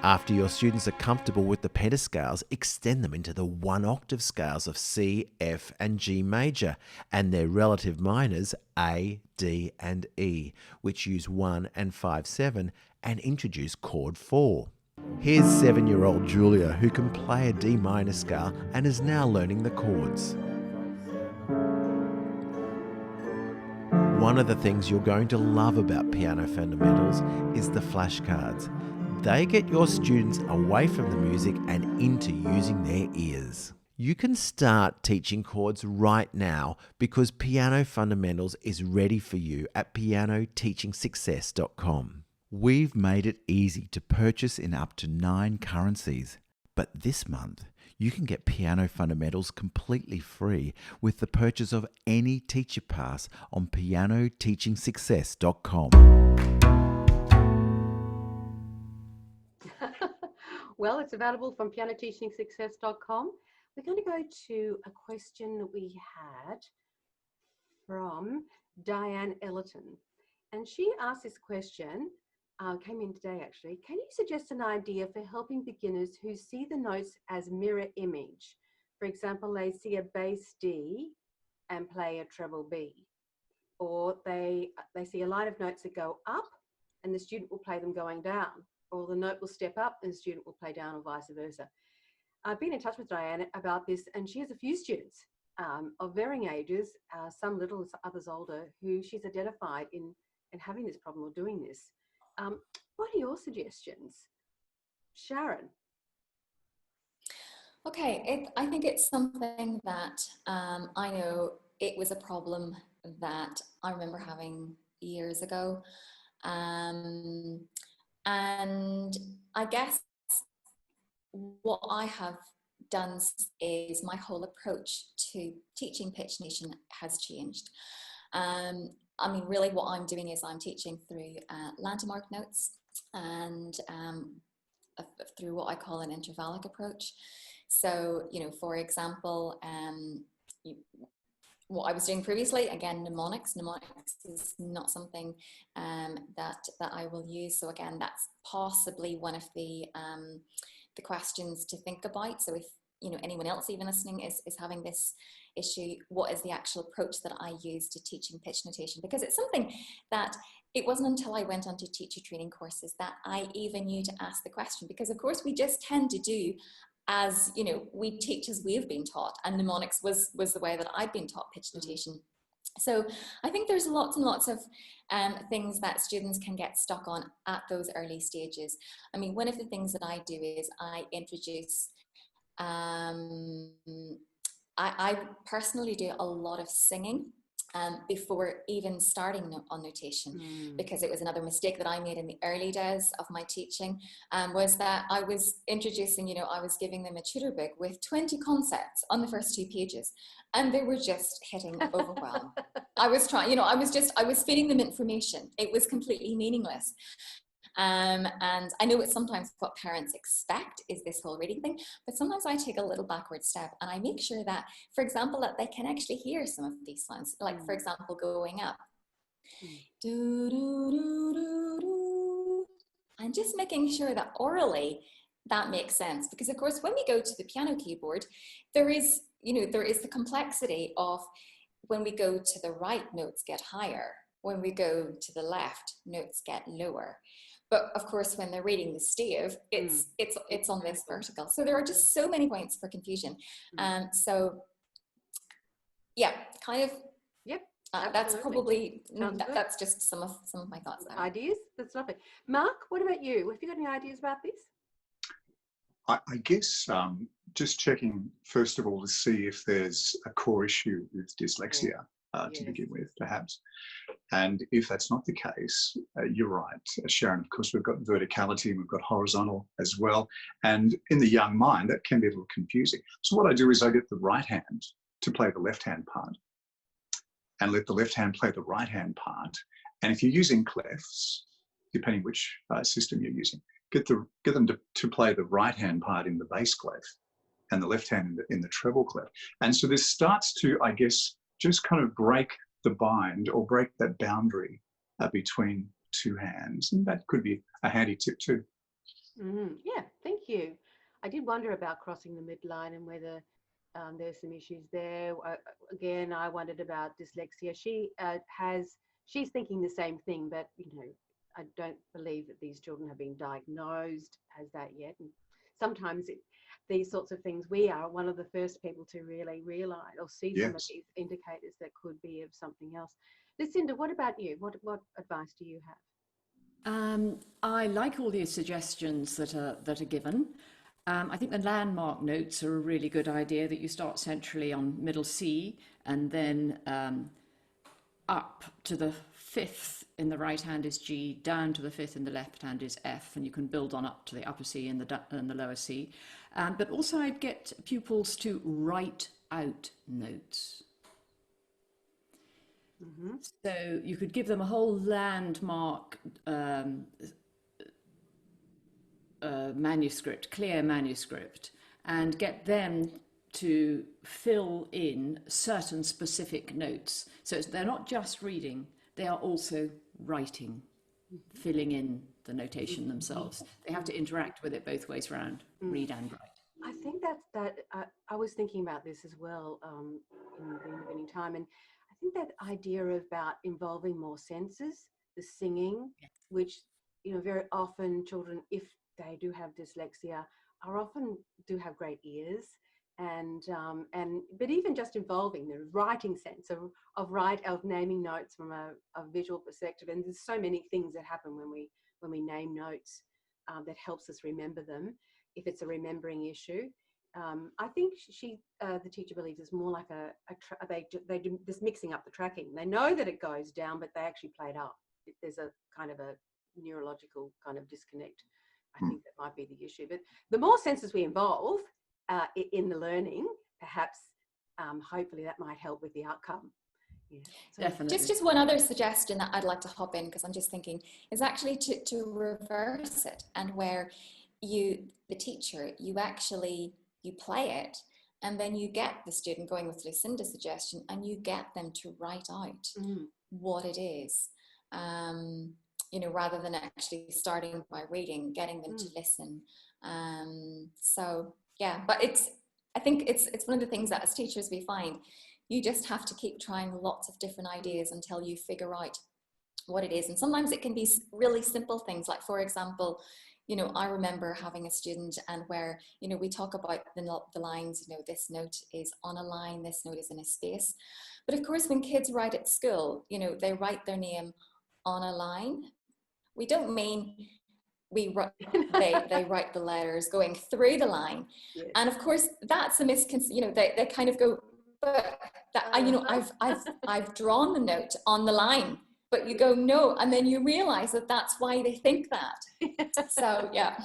After your students are comfortable with the pentascales, extend them into the 1-octave scales of C, F and G major and their relative minors A, D and E, which use 1 and 5/7 and introduce chord 4. Here's 7-year-old Julia, who can play a D minor scale and is now learning the chords. One of the things you're going to love about Piano Fundamentals is the flashcards. They get your students away from the music and into using their ears. You can start teaching chords right now because Piano Fundamentals is ready for you at pianoteachingsuccess.com. We've made it easy to purchase in up to 9 currencies, but this month you can get Piano Fundamentals completely free with the purchase of any teacher pass on pianoteachingsuccess.com. Well, it's available from pianoteachingsuccess.com. We're going to go to a question that we had from Diane Ellerton. And she asked this question, came in today actually. Can you suggest an idea for helping beginners who see the notes as mirror image? For example, they see a bass D and play a treble B. Or they see a line of notes that go up and the student will play them going down. Or the note will step up and the student will play down, or vice versa. I've been in touch with Diane about this, and she has a few students of varying ages, some little, others older, who she's identified in having this problem or doing this. What are your suggestions? Sharon? Okay, I think it's something that I know it was a problem that I remember having years ago. And I guess what I have done is my whole approach to teaching pitch nation has changed. I mean, really what I'm doing is I'm teaching through landmark notes and through what I call an intervallic approach. So, you know, for example, what I was doing previously, again, mnemonics is not something that I will use. So again, that's possibly one of the questions to think about. So if, you know, anyone else even listening is having this issue, what is the actual approach that I use to teaching pitch notation? Because it's something that it wasn't until I went on to teacher training courses that I even knew to ask the question, because of course we just tend to do as, you know, we teach as we've been taught, and mnemonics was the way that I'd been taught pitch notation. So I think there's lots and lots of things that students can get stuck on at those early stages. I mean, one of the things that I do is I introduce, I personally do a lot of singing before even starting on notation, because it was another mistake that I made in the early days of my teaching, was that I was introducing, you know, I was giving them a tutor book with 20 concepts on the first 2 pages, and they were just hitting overwhelm. I was trying, you know, I was feeding them information. It was completely meaningless. And I know it's sometimes what parents expect is this whole reading thing, but sometimes I take a little backward step and I make sure that, for example, that they can actually hear some of these sounds, like for example, going up. Do, do, do, do, do. And just making sure that orally that makes sense, because of course when we go to the piano keyboard, there is the complexity of when we go to the right, notes get higher. When we go to the left, notes get lower. But of course, when they're reading the stave, it's on this vertical. So there are just so many points for confusion. So yeah, kind of. Yep. That's probably that's just some of my thoughts there. Ideas. That's lovely. Mark, what about you? Have you got any ideas about this? I guess just checking first of all to see if there's a core issue with dyslexia to begin with, perhaps. And if that's not the case, you're right, Sharon. Of course, we've got verticality and we've got horizontal as well. And in the young mind, that can be a little confusing. So what I do is I get the right hand to play the left hand part, and let the left hand play the right hand part. And if you're using clefs, depending which system you're using, get them to play the right hand part in the bass clef and the left hand in the treble clef. And so this starts to, I guess, just kind of break the bind or break that boundary between two hands. And that could be a handy tip too. Yeah, thank you. I did wonder about crossing the midline and whether there's some issues there. Again, I wondered about dyslexia. She's thinking the same thing, but I don't believe that these children have been diagnosed as that yet. And sometimes these sorts of things, we are one of the first people to really realise or see some of these indicators that could be of something else. Lucinda, what about you? What advice do you have? I like all the suggestions that are given. I think the landmark notes are a really good idea, that you start centrally on middle C and then up to the fifth in the right hand is G, down to the fifth in the left hand is F, and you can build on up to the upper C and the lower C. But also I'd get pupils to write out notes. So you could give them a whole landmark manuscript, clear manuscript, and get them to fill in certain specific notes. So they're not just reading, they are also writing, filling in the notation themselves. They have to interact with it both ways around, read and write. I think I was thinking about this as well in the beginning time, and I think that idea about involving more senses, the singing, which very often children, if they do have dyslexia, often do have great ears, but even just involving the writing sense of naming notes from a visual perspective, and there's so many things that happen when we name notes that helps us remember them. If it's a remembering issue, I think the teacher believes it's more like they do this mixing up the tracking. They know that it goes down, but they actually play it up. There's a kind of a neurological kind of disconnect. I think that might be the issue. But the more senses we involve in the learning, perhaps, hopefully that might help with the outcome. Yeah, so definitely. Just one other suggestion that I'd like to hop in, because I'm just thinking, is actually to reverse it, and where the teacher, you play it, and then you get the student, going with Lucinda's suggestion, and you get them to write out what it is. Rather than actually starting by reading, getting them to listen. So yeah, but I think it's one of the things that as teachers we find, you just have to keep trying lots of different ideas until you figure out what it is. And sometimes it can be really simple things, like, for example, I remember having a student, and where, we talk about the lines, this note is on a line, this note is in a space. But of course, when kids write at school, they write their name on a line. We don't mean they write the letters going through the line. Yes. And of course, that's a misconception. They kind of go, but I've drawn the note on the line. But you go, no, and then you realize that that's why they think that. So yeah,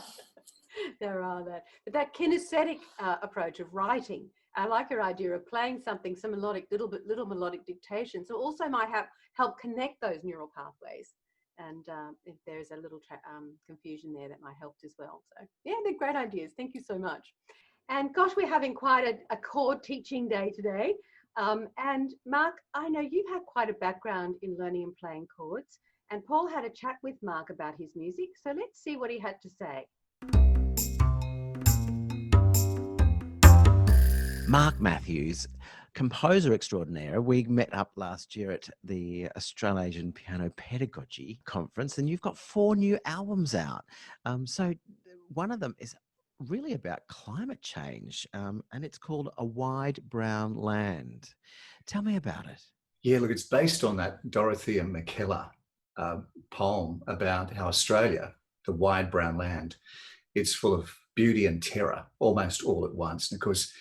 there are that. But that kinesthetic approach of writing, I like your idea of playing something, some melodic, little melodic dictation. So also might help connect those neural pathways. And if there's a little confusion there, that might help as well. So yeah, they're great ideas. Thank you so much. And gosh, we're having quite a chord teaching day today. And Mark, I know you've had quite a background in learning and playing chords, and Paul had a chat with Mark about his music. So let's see what he had to say. Mark Matthews composer extraordinaire. We met up last year at the Australasian Piano Pedagogy Conference, and you've got 4 new albums out. So one of them is really about climate change, and it's called A Wide Brown Land. Tell me about it. Yeah, look, it's based on that Dorothea McKellar poem about how Australia, the wide brown land, it's full of beauty and terror almost all at once. And of course,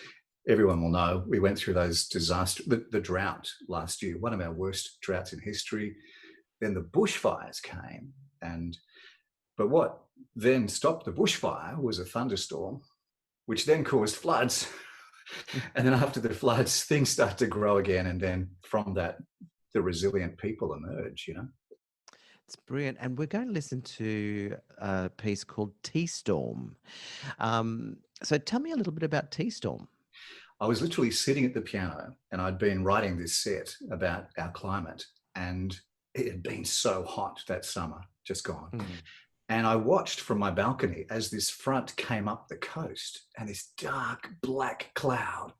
everyone will know we went through those disasters, the drought last year, one of our worst droughts in history. Then the bushfires came, but what then stopped the bushfire was a thunderstorm, which then caused floods. And then after the floods, things start to grow again. And then from that, the resilient people emerge, It's brilliant. And we're going to listen to a piece called Tea Storm. So tell me a little bit about Tea Storm. I was literally sitting at the piano and I'd been writing this set about our climate, and it had been so hot that summer, just gone. And I watched from my balcony as this front came up the coast, and this dark black cloud,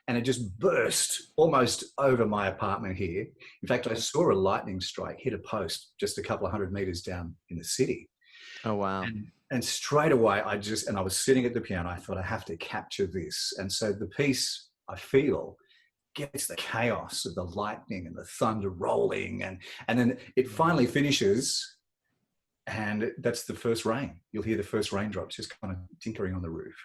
and it just burst almost over my apartment here. In fact, I saw a lightning strike hit a post just a couple of 100 meters down in the city. Oh, wow. And straight away, I was sitting at the piano. I thought, I have to capture this. And so the piece, I feel, gets the chaos of the lightning and the thunder rolling. And then it finally finishes. And that's the first rain. You'll hear the first raindrops just kind of tinkering on the roof.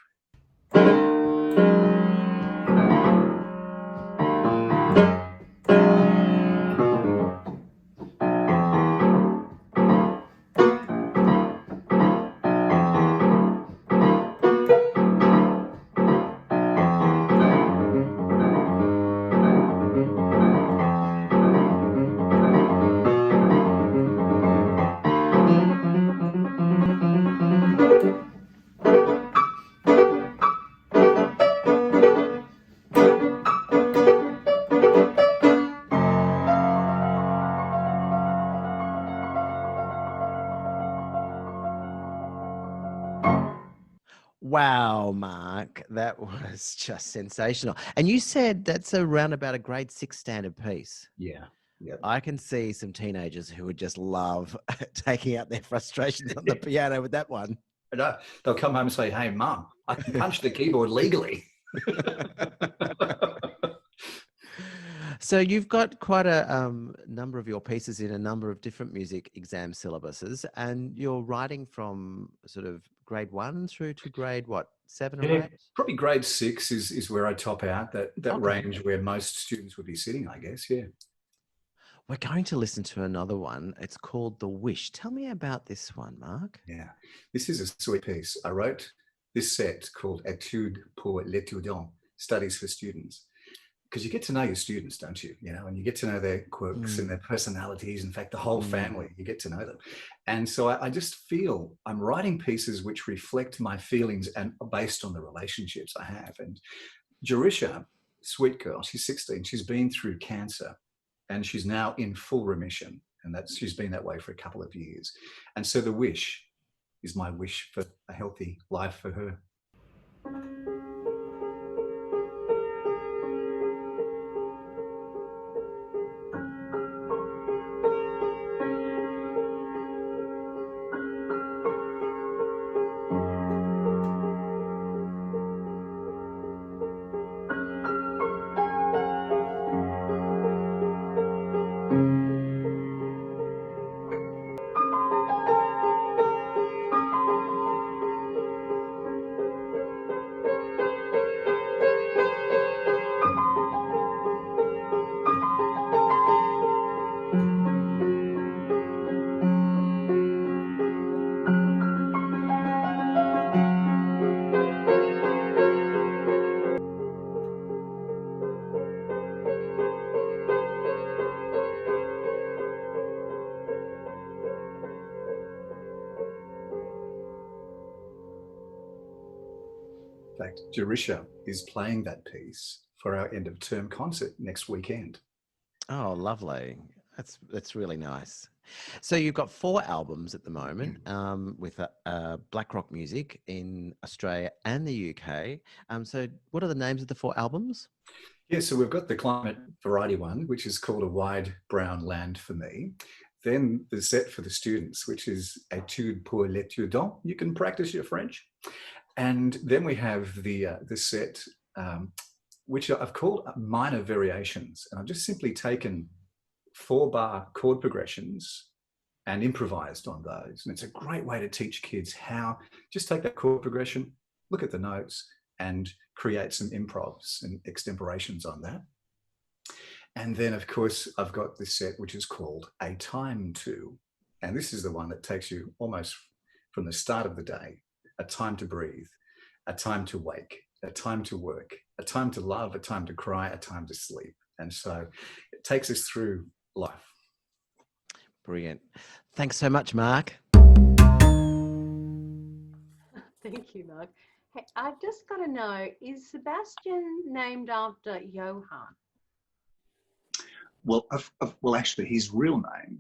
Wow, Mark, that was just sensational. And you said that's around about a grade 6 standard piece. Yeah. Yep. I can see some teenagers who would just love taking out their frustrations on the piano with that one. And they'll come home and say, "Hey, Mum, I can punch the keyboard legally." So you've got quite a number of your pieces in a number of different music exam syllabuses, and you're writing from sort of grade 1 through to grade, what, 7 or 8? Probably grade 6 is where I top out, that range where most students would be sitting, I guess, yeah. We're going to listen to another one. It's called The Wish. Tell me about this one, Mark. Yeah, this is a sweet piece. I wrote this set called Études pour l'étudiant, Studies for Students, because you get to know your students, don't you? And you get to know their quirks and their personalities. In fact, the whole family, you get to know them. And so I just feel I'm writing pieces which reflect my feelings and are based on the relationships I have. And Jerusha, sweet girl, she's 16. She's been through cancer and she's now in full remission. And she's been that way for a couple of years. And so the wish is my wish for a healthy life for her. In fact, Jerusha is playing that piece for our end of term concert next weekend. Oh, lovely. That's really nice. So you've got 4 albums at the moment with black rock music in Australia and the UK. So what are the names of the 4 albums? Yeah, so we've got the climate variety one, which is called A Wide Brown Land for Me. Then the set for the students, which is Étude pour l'étudiant. You can practice your French. And then we have the set, which I've called minor variations. And I've just simply taken 4-bar chord progressions and improvised on those. And it's a great way to teach kids how, just take that chord progression, look at the notes, and create some improvs and extemporations on that. And then, of course, I've got this set which is called A Time To. And this is the one that takes you almost from the start of the day, a time to breathe, a time to wake, a time to work, a time to love, a time to cry, a time to sleep. And so it takes us through life. Brilliant. Thanks so much, Mark. Thank you, Mark. Hey, I've just got to know, is Sebastian named after Johann? Well, well, actually, his real name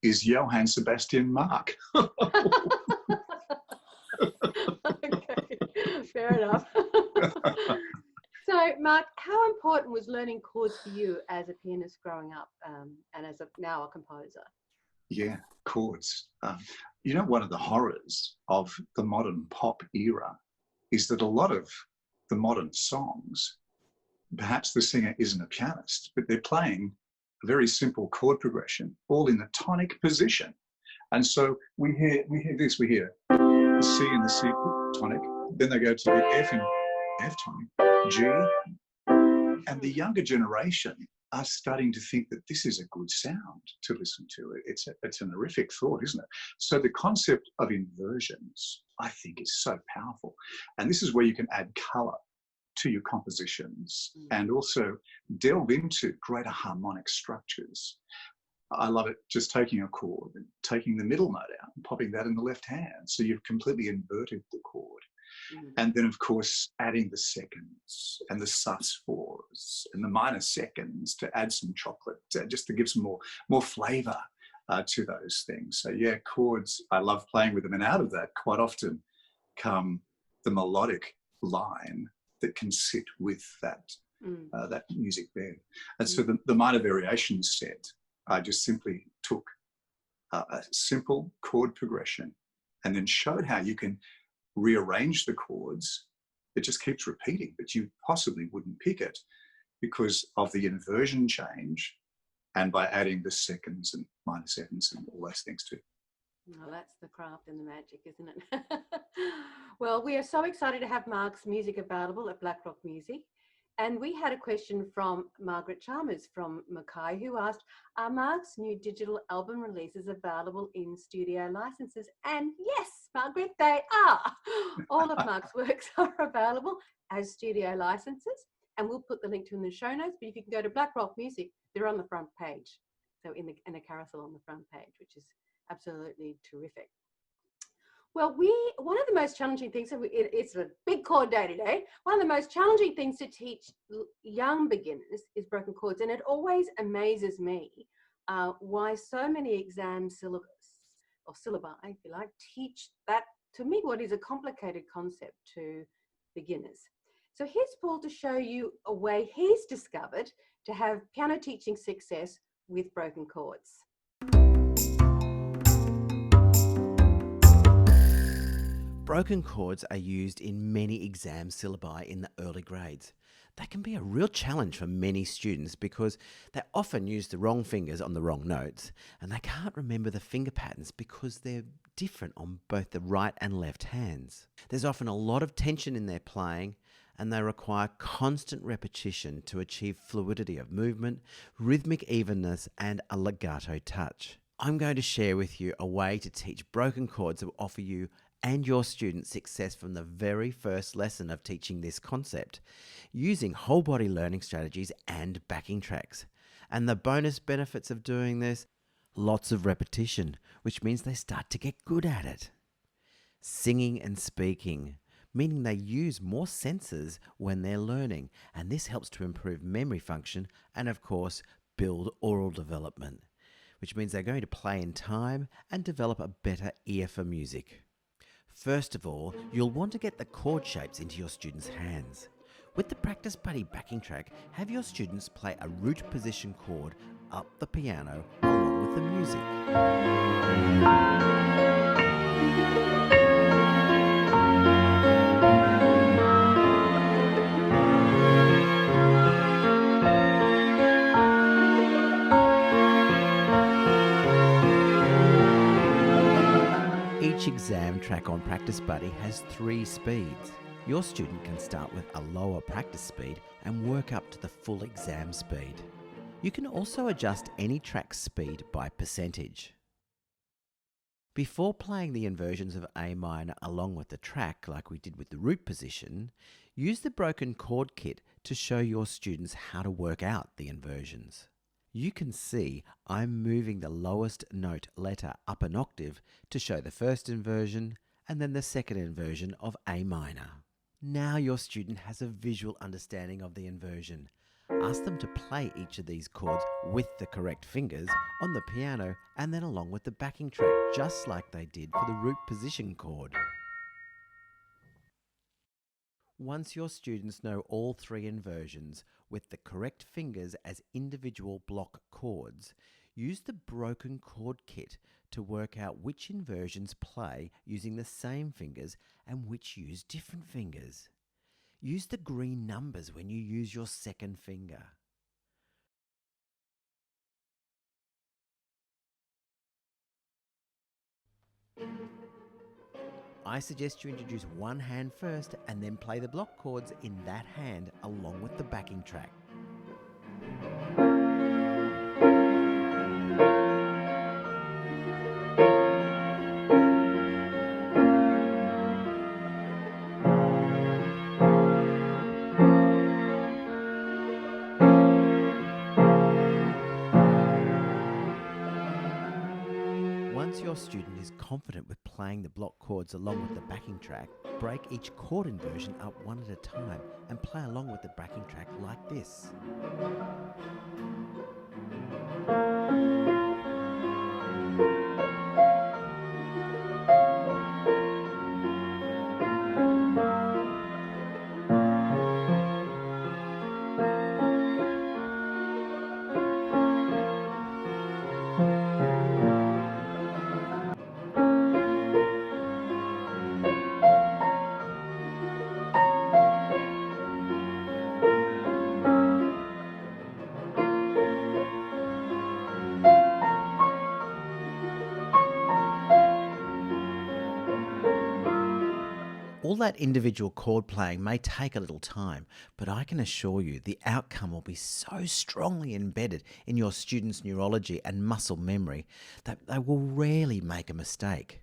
is Johann Sebastian Mark. Okay, fair enough. So, Mark, how important was learning chords for you as a pianist growing up and as now a composer? Yeah, chords. You know, one of the horrors of the modern pop era is that a lot of the modern songs, perhaps the singer isn't a pianist, but they're playing a very simple chord progression, all in the tonic position. And so we hear this, we hear the C and the C tonic, then they go to the F and F tonic, G, and the younger generation are starting to think that this is a good sound to listen to. It's an horrific thought, isn't it? So the concept of inversions, I think, is so powerful. And this is where you can add colour to your compositions and also delve into greater harmonic structures. I love it just taking a chord and taking the middle note out and popping that in the left hand. So you've completely inverted the chord. And then, of course, adding the seconds and the sus4s and the minor seconds to add some chocolate, just to give some more flavour to those things. So, yeah, chords, I love playing with them. And out of that, quite often come the melodic line that can sit with that music bed. And so the minor variations set, I just simply took a simple chord progression and then showed how you can rearrange the chords. It just keeps repeating, but you possibly wouldn't pick it because of the inversion change and by adding the seconds and minor seconds and all those things too. Well, that's the craft and the magic, isn't it? Well, we are so excited to have Mark's music available at Blackrock Music. And we had a question from Margaret Chalmers from Mackay, who asked, are Mark's new digital album releases available in studio licenses? And yes, Margaret, they are. All of Mark's works are available as studio licenses. And we'll put the link to them in the show notes. But if you can go to Blackrock Music, they're on the front page. So in a carousel on the front page, which is absolutely terrific. Well, one of the most challenging things, it's a big chord day today, one of the most challenging things to teach young beginners is broken chords. And it always amazes me why so many exam syllabus, or syllabi, if you like, teach that, to me, what is a complicated concept to beginners. So here's Paul to show you a way he's discovered to have piano teaching success with broken chords. Broken chords are used in many exam syllabi in the early grades. They can be a real challenge for many students because they often use the wrong fingers on the wrong notes and they can't remember the finger patterns because they're different on both the right and left hands. There's often a lot of tension in their playing and they require constant repetition to achieve fluidity of movement, rhythmic evenness and a legato touch. I'm going to share with you a way to teach broken chords that will offer you and your students success from the very first lesson of teaching this concept, using whole body learning strategies and backing tracks. And the bonus benefits of doing this, lots of repetition, which means they start to get good at it. Singing and speaking, meaning they use more senses when they're learning, and this helps to improve memory function and, of course, build oral development, which means they're going to play in time and develop a better ear for music. First of all, you'll want to get the chord shapes into your students' hands. With the Practice Buddy backing track, have your students play a root position chord up the piano along with the music. Each exam track on Practice Buddy has 3 speeds. Your student can start with a lower practice speed and work up to the full exam speed. You can also adjust any track's speed by percentage. Before playing the inversions of A minor along with the track, like we did with the root position, use the broken chord kit to show your students how to work out the inversions. You can see I'm moving the lowest note letter up an octave to show the first inversion and then the second inversion of A minor. Now your student has a visual understanding of the inversion. Ask them to play each of these chords with the correct fingers on the piano and then along with the backing track, just like they did for the root position chord. Once your students know all 3 inversions with the correct fingers as individual block chords, use the broken chord kit to work out which inversions play using the same fingers and which use different fingers. Use the green numbers when you use your second finger. I suggest you introduce one hand first and then play the block chords in that hand along with the backing track. Once your student is confident with playing the block chords along with the backing track, break each chord inversion up one at a time and play along with the backing track like this. All that individual chord playing may take a little time, but I can assure you the outcome will be so strongly embedded in your students' neurology and muscle memory that they will rarely make a mistake.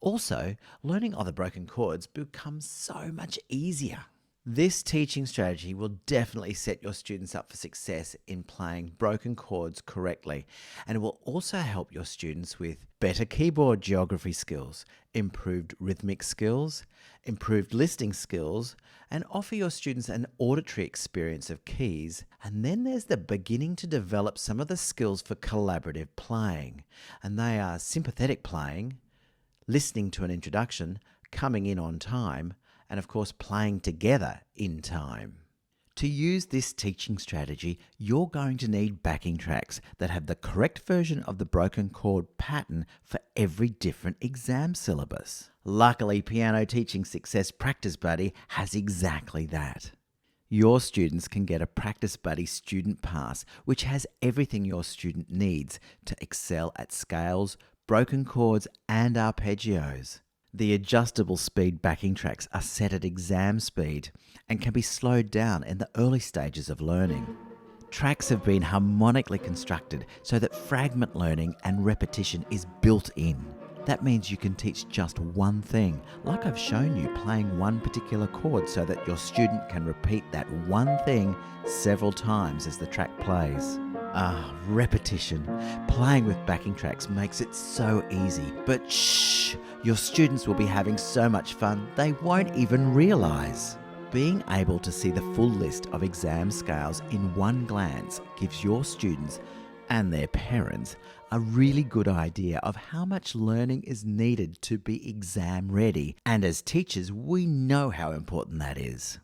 Also, learning other broken chords becomes so much easier. This teaching strategy will definitely set your students up for success in playing broken chords correctly, and it will also help your students with better keyboard geography skills, improved rhythmic skills, improved listening skills, and offer your students an auditory experience of keys. And then there's the beginning to develop some of the skills for collaborative playing, and they are sympathetic playing, listening to an introduction, coming in on time, and of course playing together in time. To use this teaching strategy, you're going to need backing tracks that have the correct version of the broken chord pattern for every different exam syllabus. Luckily, Piano Teaching Success Practice Buddy has exactly that. Your students can get a Practice Buddy student pass, which has everything your student needs to excel at scales, broken chords, and arpeggios. The adjustable speed backing tracks are set at exam speed and can be slowed down in the early stages of learning. Tracks have been harmonically constructed so that fragment learning and repetition is built in. That means you can teach just one thing, like I've shown you, playing one particular chord so that your student can repeat that one thing several times as the track plays. Repetition. Playing with backing tracks makes it so easy, but shh, your students will be having so much fun they won't even realise. Being able to see the full list of exam scales in one glance gives your students and their parents a really good idea of how much learning is needed to be exam ready, and as teachers we know how important that is.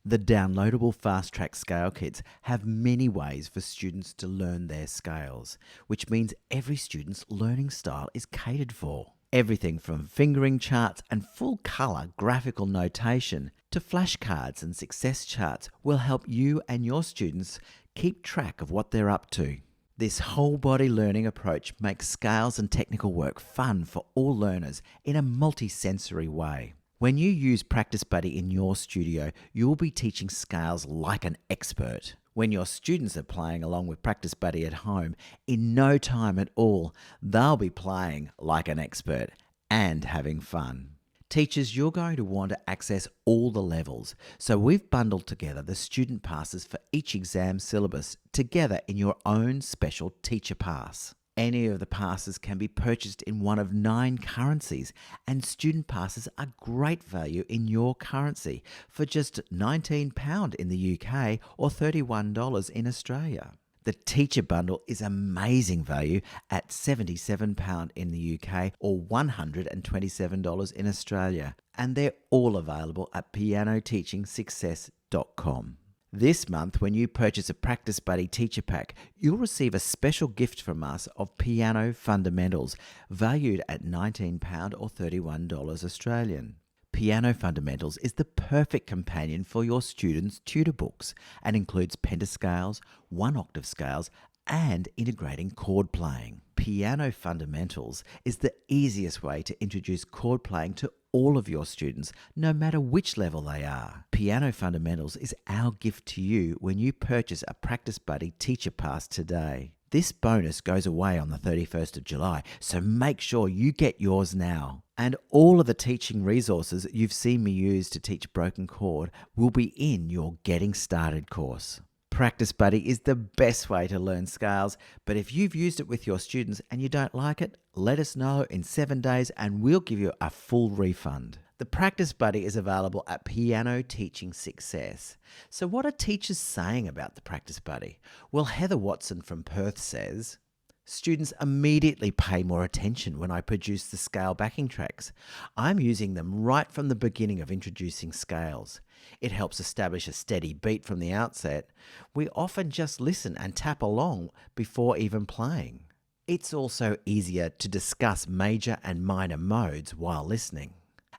The downloadable Fast Track Scale Kits have many ways for students to learn their scales, which means every student's learning style is catered for. Everything from fingering charts and full colour graphical notation to flashcards and success charts will help you and your students keep track of what they're up to. This whole body learning approach makes scales and technical work fun for all learners in a multi-sensory way. When you use Practice Buddy in your studio, you'll be teaching scales like an expert. When your students are playing along with Practice Buddy at home, in no time at all, they'll be playing like an expert and having fun. Teachers, you're going to want to access all the levels, so we've bundled together the student passes for each exam syllabus together in your own special teacher pass. Any of the passes can be purchased in one of 9 currencies, and student passes are great value in your currency for just £19 in the UK or $31 in Australia. The teacher bundle is amazing value at £77 in the UK or $127 in Australia, and they're all available at pianoteachingsuccess.com. This month, when you purchase a Practice Buddy teacher pack, you'll receive a special gift from us of Piano Fundamentals, valued at £19 or $31 Australian. Piano Fundamentals is the perfect companion for your students' tutor books and includes pentascales, 1-octave scales, and integrating chord playing. Piano Fundamentals is the easiest way to introduce chord playing to all of your students, no matter which level they are. Piano Fundamentals is our gift to you when you purchase a Practice Buddy teacher pass today. This bonus goes away on the 31st of July, so make sure you get yours now. And all of the teaching resources you've seen me use to teach broken chord will be in your Getting Started course. Practice Buddy is the best way to learn scales, but if you've used it with your students and you don't like it, let us know in 7 days and we'll give you a full refund. The Practice Buddy is available at Piano Teaching Success. So what are teachers saying about the Practice Buddy? Well, Heather Watson from Perth says, students immediately pay more attention when I produce the scale backing tracks. I'm using them right from the beginning of introducing scales. It helps establish a steady beat from the outset. We often just listen and tap along before even playing. It's also easier to discuss major and minor modes while listening.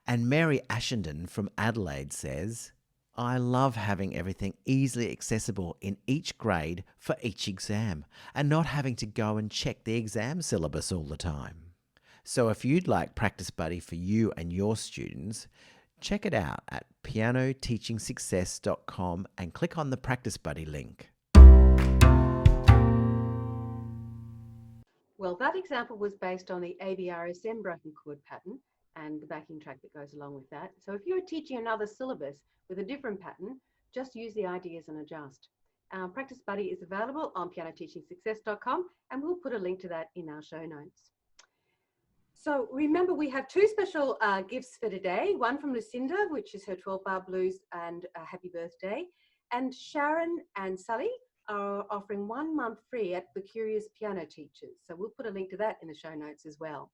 And Mary Ashenden from Adelaide says, I love having everything easily accessible in each grade for each exam and not having to go and check the exam syllabus all the time. So if you'd like Practice Buddy for you and your students, check it out at pianoteachingsuccess.com and click on the Practice Buddy link. Well, that example was based on the ABRSM broken chord pattern and the backing track that goes along with that. So if you're teaching another syllabus with a different pattern, just use the ideas and adjust. Practice Buddy is available on pianoteachingsuccess.com, and we'll put a link to that in our show notes. So remember, we have 2 special gifts for today, one from Lucinda, which is her 12-bar blues and happy birthday, and Sharon and Sally are offering 1 month free at the Curious Piano Teachers. So we'll put a link to that in the show notes as well.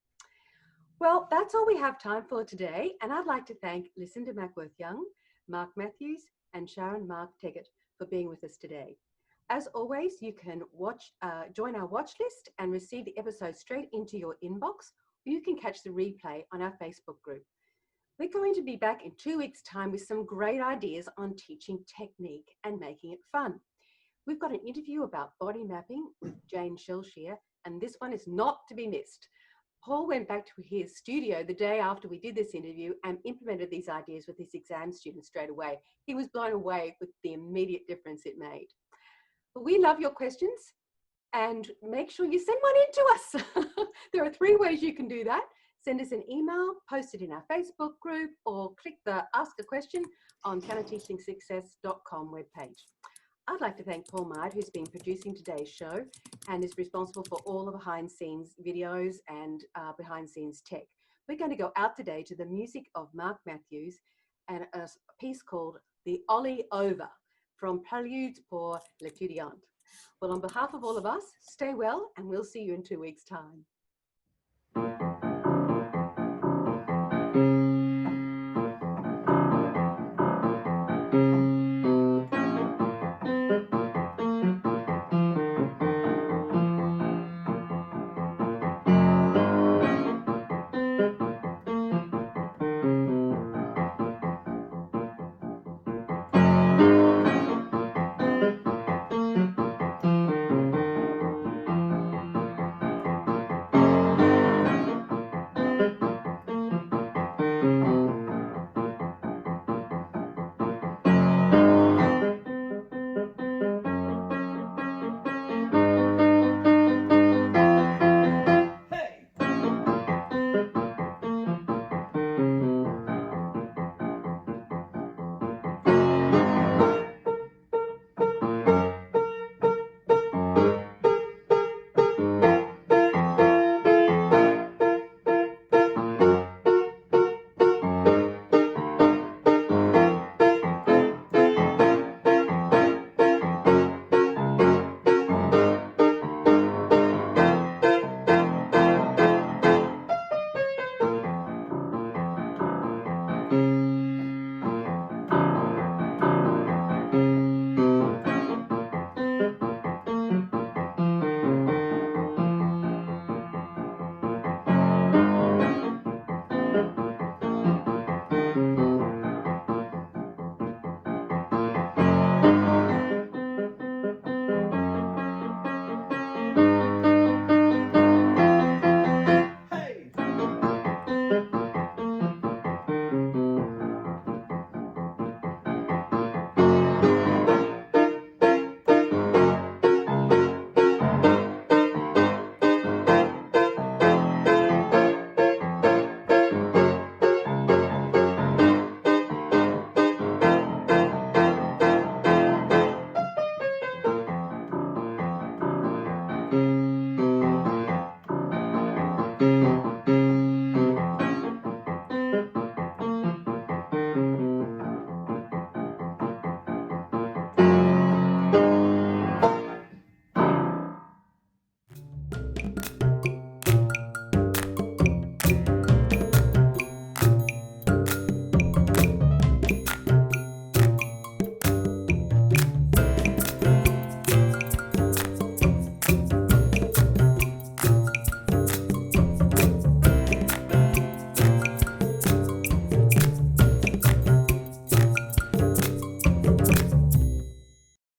Well, that's all we have time for today, and I'd like to thank Lucinda Mackworth-Young, Mark Matthews, and Sharon Mark Teggett for being with us today. As always, you can join our watch list and receive the episode straight into your inbox, or you can catch the replay on our Facebook group. We're going to be back in 2 weeks' time with some great ideas on teaching technique and making it fun. We've got an interview about body mapping with Jane Shelshear, and this one is not to be missed. Paul went back to his studio the day after we did this interview and implemented these ideas with his exam students straight away. He was blown away with the immediate difference it made. But we love your questions, and make sure you send one in to us. There are 3 ways you can do that. Send us an email, post it in our Facebook group, or click the Ask a Question on pianoteachingsuccess.com webpage. I'd like to thank Paul Myard, who's been producing today's show and is responsible for all the behind-scenes videos and behind-scenes tech. We're going to go out today to the music of Mark Matthews and a piece called The Ollie Over from Préludes pour l'étudiante. Well, on behalf of all of us, stay well, and we'll see you in 2 weeks' time.